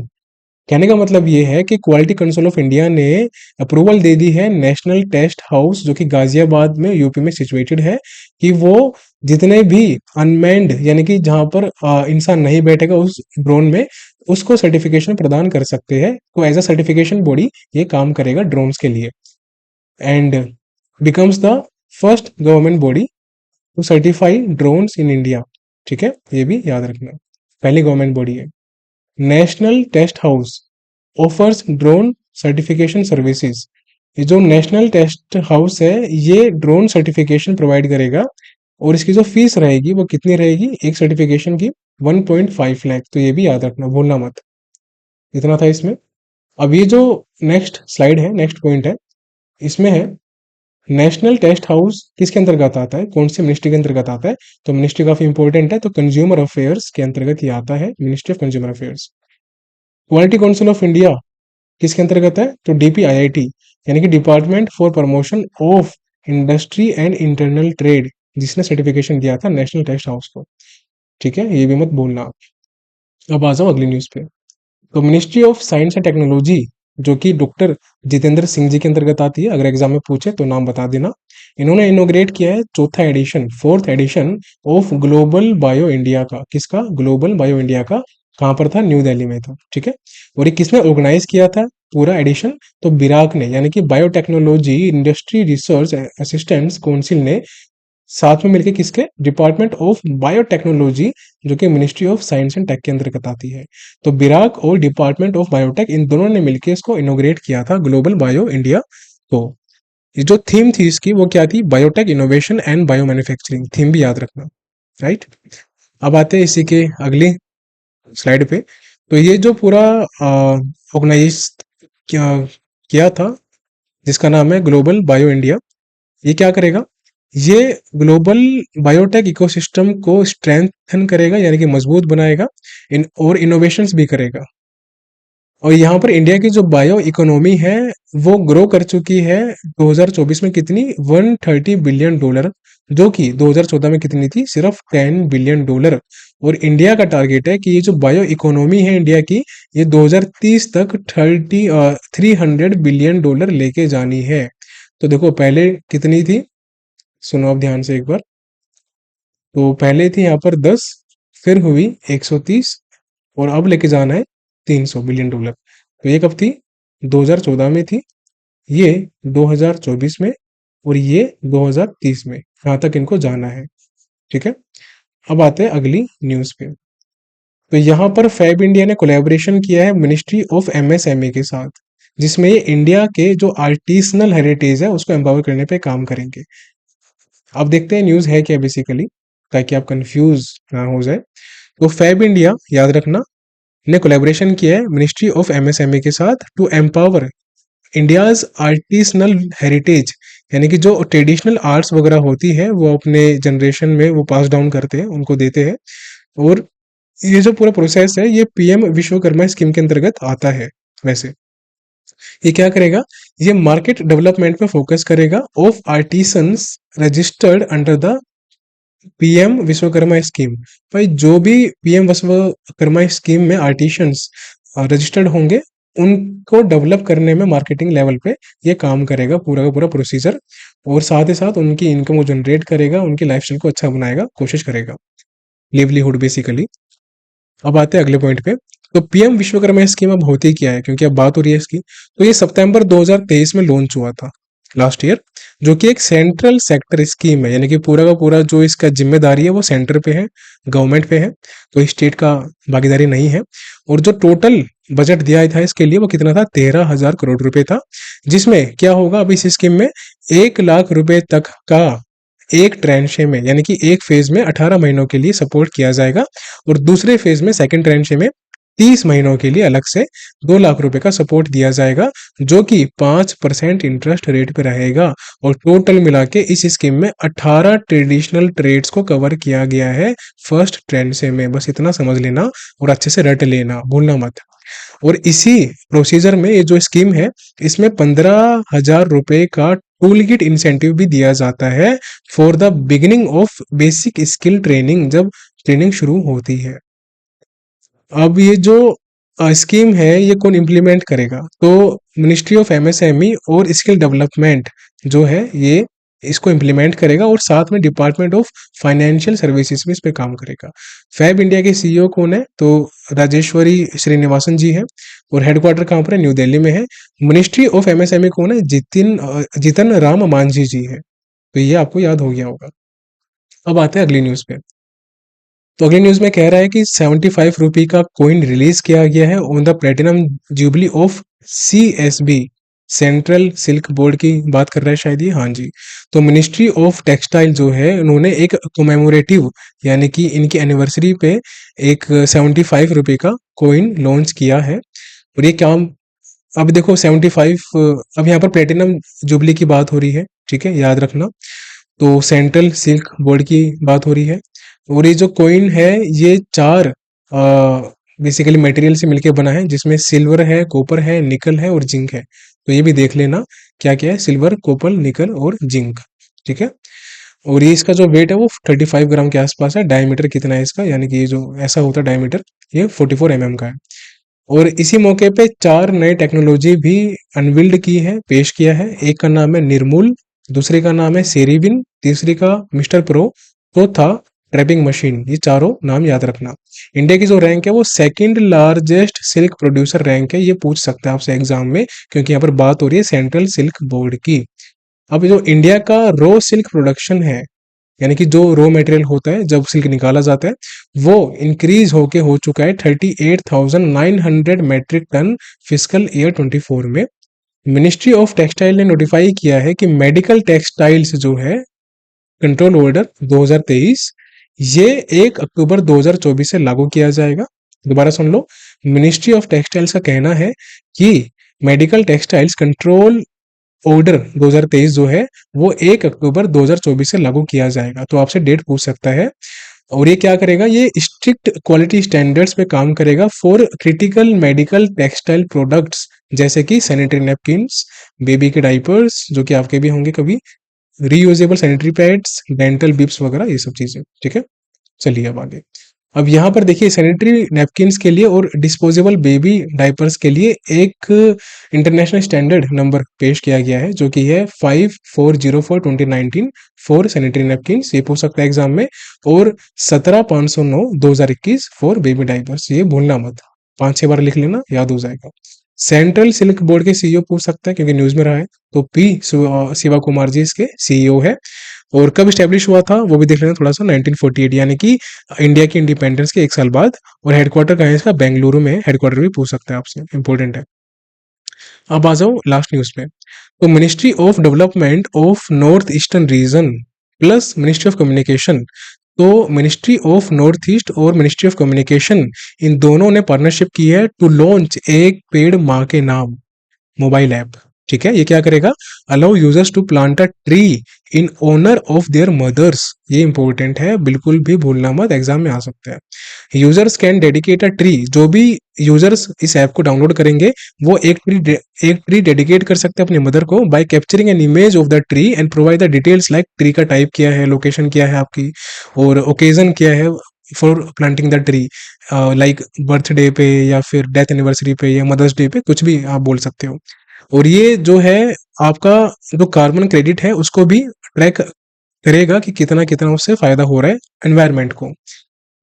कहने का मतलब ये है कि क्वालिटी कंट्रोल ऑफ इंडिया ने अप्रूवल दे दी है नेशनल टेस्ट हाउस, जो कि गाजियाबाद में यूपी में सिचुएटेड है, कि वो जितने भी अनमैन्ड यानी कि जहां पर इंसान नहीं बैठेगा उस ड्रोन में, उसको सर्टिफिकेशन प्रदान कर सकते हैं। तो एज अ सर्टिफिकेशन बॉडी ये काम करेगा ड्रोन्स के लिए, and becomes the first government body to certify drones in India. ठीक है, ये भी याद रखना, पहली गवर्नमेंट बॉडी है। National test house offers drone certification services. ये जो नेशनल टेस्ट हाउस है ये ड्रोन सर्टिफिकेशन प्रोवाइड करेगा, और इसकी जो फीस रहेगी वो कितनी रहेगी एक सर्टिफिकेशन की? 1.5 लाख। तो ये भी याद रखना, भूलना मत। इतना था इसमें। अब ये जो नेक्स्ट स्लाइड है, नेक्स्ट पॉइंट है, इसमें है नेशनल टेस्ट हाउस किसके अंतर्गत आता है, कौन सी मिनिस्ट्री के अंतर्गत आता है? तो मिनिस्ट्री काफी इंपॉर्टेंट है, तो कंज्यूमर अफेयर्स के अंतर्गत ये आता है, ministry of consumer affairs. Quality council of India किसके अंतर्गत है? तो डीपीआईआईटी, यानी कि department for promotion of industry and internal trade, जिसने सर्टिफिकेशन दिया था नेशनल टेस्ट हाउस को। ठीक है, ये भी मत भूलना। अब आ जाओ अगली न्यूज पे। तो ministry of science and technology, जो कि डॉक्टर जितेंद्र सिंह जी के अंतर्गत आती है, अगर एग्जाम में पूछे तो नाम बता देना। इन्होंने इनोग्रेट किया है चौथा edition, fourth edition of global bio India का। किसका? ग्लोबल बायो इंडिया का। कहाँ पर था? न्यू दिल्ली में था। ठीक है, और ये किसने ऑर्गेनाइज किया था पूरा एडिशन? तो बिराक ने, यानी कि biotechnology industry research assistants council ने साथ में मिलकर, किसके? डिपार्टमेंट ऑफ बायोटेक्नोलॉजी, जो कि ministry of science and tech के अंतर्गत आती है। तो बिराक और डिपार्टमेंट ऑफ बायोटेक, इन दोनों ने मिलकर इसको इनोग्रेट किया था, ग्लोबल बायो इंडिया को। ये जो थीम थी इसकी, वो क्या थी? Biotech innovation and bio manufacturing. Theme भी याद रखना, राइट। अब आते हैं इसी के अगली स्लाइड पे। तो ये जो पूरा ऑर्गेनाइज किया किया था, जिसका नाम है ग्लोबल बायो इंडिया, ये क्या करेगा? ये ग्लोबल बायोटेक इकोसिस्टम को स्ट्रेंथन करेगा, यानी कि मजबूत बनाएगा, और इनोवेशंस भी करेगा। और यहाँ पर इंडिया की जो बायो इकोनॉमी है वो ग्रो कर चुकी है 2024 में, कितनी? 130 बिलियन डॉलर, जो कि 2014 में कितनी थी? सिर्फ 10 बिलियन डॉलर। और इंडिया का टारगेट है कि ये जो बायो इकोनॉमी है इंडिया की, ये 2030 तक 300 बिलियन डॉलर लेके जानी है। तो देखो पहले कितनी थी, सुनो अब ध्यान से एक बार। तो पहले थी यहाँ पर 10, फिर हुई 130, और अब लेके जाना है 300 बिलियन डॉलर। तो ये कब थी? 2014 में थी, ये 2024 में, और ये 2030 में। यहाँ तक इनको जाना है। ठीक है, अब आते हैं अगली न्यूज पे। तो यहाँ पर फैब इंडिया ने कोलैबोरेशन किया है मिनिस्ट्री ऑफ एमएसएमई के साथ, जिसमें ये इंडिया के जो आर्टिसनल हेरिटेज है उसको एम्पावर करने पे काम करेंगे। अब देखते हैं न्यूज है क्या बेसिकली, ताकि आप कंफ्यूज ना हो जाए। तो फैब इंडिया, याद रखना, ने कोलैबोरेशन किया है मिनिस्ट्री ऑफ एमएसएमई के साथ to empower India's artisanal heritage, यानी कि जो ट्रेडिशनल आर्ट्स वगैरह होती है वो अपने जनरेशन में वो पास डाउन करते हैं, उनको देते हैं। और ये जो पूरा प्रोसेस है ये पीएम विश्वकर्मा स्कीम के अंतर्गत आता है। वैसे ये क्या करेगा? ये मार्केट डेवलपमेंट पे फोकस करेगा of artisans registered under the PM Vishwakarma scheme. भाई जो भी पीएम विश्वकर्मा स्कीम में आर्टिशंस रजिस्टर्ड होंगे, उनको डेवलप करने में मार्केटिंग लेवल पे ये काम करेगा, पूरा का पूरा प्रोसीजर। और साथ ही साथ उनकी इनकम को जनरेट करेगा, उनकी लाइफस्टाइल को अच्छा बनाएगा, कोशिश करेगा, लिवलीहुड बेसिकली। अब आते हैं अगले पॉइंट पे। तो पीएम विश्वकर्मा स्कीम अब होती क्या है, क्योंकि अब बात हो रही है इसकी। तो ये सितंबर 2023 में लॉन्च हुआ था, लास्ट ईयर, जो कि एक सेंट्रल सेक्टर स्कीम है, यानी कि पूरा का पूरा जो इसका जिम्मेदारी है वो सेंटर पे है, गवर्नमेंट पे है, तो स्टेट का भागीदारी नहीं है। और जो टोटल बजट दिया था इसके लिए वो कितना था? 13,000 करोड़ रुपए था। जिसमें क्या होगा, अब इस स्कीम में 1 लाख रुपए तक का एक ट्रेंशे में, यानी कि एक फेज में 18 महीनों के लिए सपोर्ट किया जाएगा, और दूसरे फेज में सेकंड ट्रेंशे में 30 महीनों के लिए अलग से 2 लाख रुपए का सपोर्ट दिया जाएगा, जो कि 5% इंटरेस्ट रेट पे रहेगा। और टोटल मिला के इस स्कीम में 18 ट्रेडिशनल ट्रेड्स को कवर किया गया है फर्स्ट ट्रेंशे में। बस इतना समझ लेना और अच्छे से रट लेना, भूलना मत। और इसी प्रोसीजर में ये जो स्कीम है, इसमें 15,000 रुपए का टूल किट इंसेंटिव भी दिया जाता है for the beginning of basic skill training, जब ट्रेनिंग शुरू होती है। अब ये जो स्कीम है ये कौन इम्प्लीमेंट करेगा? तो मिनिस्ट्री ऑफ एमएसएमई और स्किल डेवलपमेंट जो है ये इसको इम्प्लीमेंट करेगा, और साथ में डिपार्टमेंट ऑफ फाइनेंशियल सर्विसेज में इस पे काम करेगा। फैब इंडिया के सीईओ कौन है? तो राजेश्वरी श्रीनिवासन जी है, और हेडक्वार्टर कहाँ पर है? न्यू दिल्ली में है। मिनिस्ट्री ऑफ एमएसएमई कौन है? जितन राम मांझी जी है। तो ये आपको याद हो गया होगा। अब आते हैं अगली न्यूज पे। तो अगली न्यूज में कह रहा है कि 75 रुपी का कॉइन रिलीज किया गया है on the platinum jubilee of CSB, central silk board की बात कर रहा है शायद ये। हाँ जी। तो मिनिस्ट्री ऑफ टेक्सटाइल जो है उन्होंने एक कोमेमोरेटिव, यानी कि इनकी एनिवर्सरी पे एक 75 रुपए का कॉइन लॉन्च किया है। और ये क्या, अब देखो 75, अब यहाँ पर प्लेटिनम जुबली की बात हो रही है, ठीक है, याद रखना। तो सेंट्रल सिल्क बोर्ड की बात हो रही है। और ये जो कॉइन है ये चार बेसिकली मटेरियल से मिलके बना है, जिसमें सिल्वर है, कॉपर है, निकल है और जिंक है। तो ये भी देख लेना क्या क्या है, सिल्वर, कॉपर, निकल और जिंक। ठीक है। और ये इसका जो वेट है वो 35 ग्राम के आसपास है। डायमीटर कितना है इसका, यानी कि ये जो ऐसा होता है डायमीटर, ये 44 mm का है। और इसी मौके पे चार नए टेक्नोलॉजी भी अनवील्ड की है, पेश किया है। एक का नाम है निर्मूल, दूसरे का नाम है सेरिविन, तीसरी का मिस्टर प्रो, चौथा ट्रैपिंग मशीन। ये चारों नाम याद रखना। इंडिया की जो रैंक है वो second largest silk producer rank है। ये पूछ सकता है आपसे एग्जाम में, क्योंकि यहाँ पर बात हो रही है सेंट्रल सिल्क बोर्ड की। अब जो इंडिया का रो सिल्क प्रोडक्शन है, यानी कि जो रो मटेरियल होता है जब सिल्क निकाला जाता है, वो इंक्रीज होके हो चुका है 38,900 मेट्रिक टन फिजिकल ईयर 24 में। मिनिस्ट्री ऑफ टेक्सटाइल ने नोटिफाई किया है कि मेडिकल टेक्सटाइल्स जो है कंट्रोल ऑर्डर 2023, ये 1 अक्टूबर 2024 से लागू किया जाएगा। दोबारा सुन लो, मिनिस्ट्री ऑफ टेक्सटाइल्स का कहना है कि मेडिकल टेक्सटाइल्स कंट्रोल ऑर्डर 2023 जो है वो 1 अक्टूबर 2024 से लागू किया जाएगा। तो आपसे डेट पूछ सकता है। और ये क्या करेगा, ये स्ट्रिक्ट क्वालिटी स्टैंडर्ड्स पे काम करेगा for critical medical textile products, जैसे कि सैनिटरी नैपकिन्स, बेबी के डाइपर्स जो कि आपके भी होंगे कभी, reusable sanitary pads, dental Bips वगैरह, ये सब चीजें। ठीक है, चलिए अब आगे। अब यहाँ पर देखिए सैनिटरी नैपकिन्स के लिए और डिस्पोजेबल बेबी डायपर्स के लिए एक इंटरनेशनल स्टैंडर्ड नंबर पेश किया गया है, जो कि है 5404/2019 फॉर सैनिटरी नैपकिन्स। ये पूछ सकता है एग्जाम में। और 17509/2021 फॉर बेबी डायपर्स। ये भूलना मत, 5-6 बार लिख लेना, याद हो जाएगा। सेंट्रल सिल्क बोर्ड के सीईओ पूछ सकता है, क्योंकि न्यूज में रहा है। तो पी शिवा कुमार जी इसके सीईओ है। और कब स्टैब्लिश हुआ था वो भी देख लेना थोड़ा सा, 1948, यानी कि इंडिया की इंडिपेंडेंस के 1 साल बाद। और हेडक्वार्टर कहाँ है इसका, बेंगलुरु में। हेडक्वार्टर भी पूछ सकता है आपसे, इंपॉर्टेंट है। अब आ जाओ लास्ट न्यूज पे। तो ministry of development of north eastern region plus ministry of communication, तो मिनिस्ट्री ऑफ नॉर्थ ईस्ट और मिनिस्ट्री ऑफ कम्युनिकेशन, इन दोनों ने पार्टनरशिप की है टू लॉन्च एक पेड़ माँ के नाम मोबाइल ऐप। ठीक है, ये क्या करेगा, allow users to plant a tree in honour of their mothers. ये इंपॉर्टेंट है, बिल्कुल भी भूलना मत, एग्जाम में आ सकता है। Users can dedicate a tree, जो भी यूजर्स इस ऐप को डाउनलोड करेंगे वो एक ट्री डेडिकेट कर सकते हैं अपनी मदर को, bye capturing an image of the tree and provide the details like tree का टाइप क्या है, लोकेशन क्या है आपकी, और ओकेजन क्या है for planting the tree, like birthday पे या फिर डेथ एनिवर्सरी पे या मदर्स डे पे, कुछ भी आप बोल सकते हो। और ये जो है आपका जो कार्बन क्रेडिट है उसको भी ट्रैक करेगा कि कितना कितना उससे फायदा हो रहा है एनवायरनमेंट को।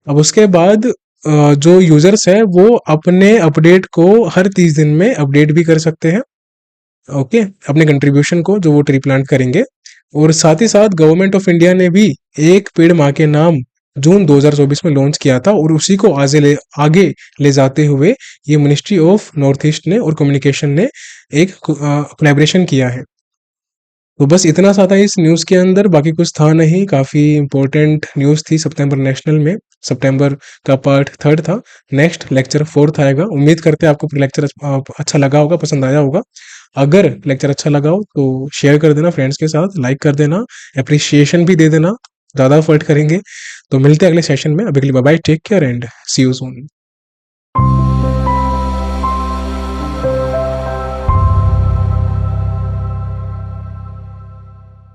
अब उसके बाद जो यूजर्स है वो अपने अपडेट को हर 30 दिन में अपडेट भी कर सकते हैं। ओके, अपने कंट्रीब्यूशन को जो वो ट्री प्लांट करेंगे। और साथ ही साथ गवर्नमेंट ऑफ इंडिया ने भी एक पेड़ माँ के नाम जून 2024 में लॉन्च किया था, और उसी को आगे ले जाते हुए ये मिनिस्ट्री ऑफ नॉर्थ ईस्ट ने और कम्युनिकेशन ने एक कोलैबोरेशन किया है। तो बस इतना सा था इस न्यूज़ के अंदर, बाकी कुछ था नहीं। काफ़ी इंपॉर्टेंट न्यूज़ थी सितंबर नेशनल में। सितंबर का पार्ट 3 था, नेक्स्ट लेक्चर 4 आएगा। उम्मीद करते हैं आपको लेक्चर अच्छा लगा होगा, पसंद आया होगा। अगर लेक्चर अच्छा लगा हो तो शेयर कर देना फ्रेंड्स के साथ, लाइक कर देना, अप्रिसिएशन भी दे देना, ज़्यादा एफर्ट करेंगे। तो मिलते हैं अगले सेशन में। अभी के लिए bye bye, take care and see you soon.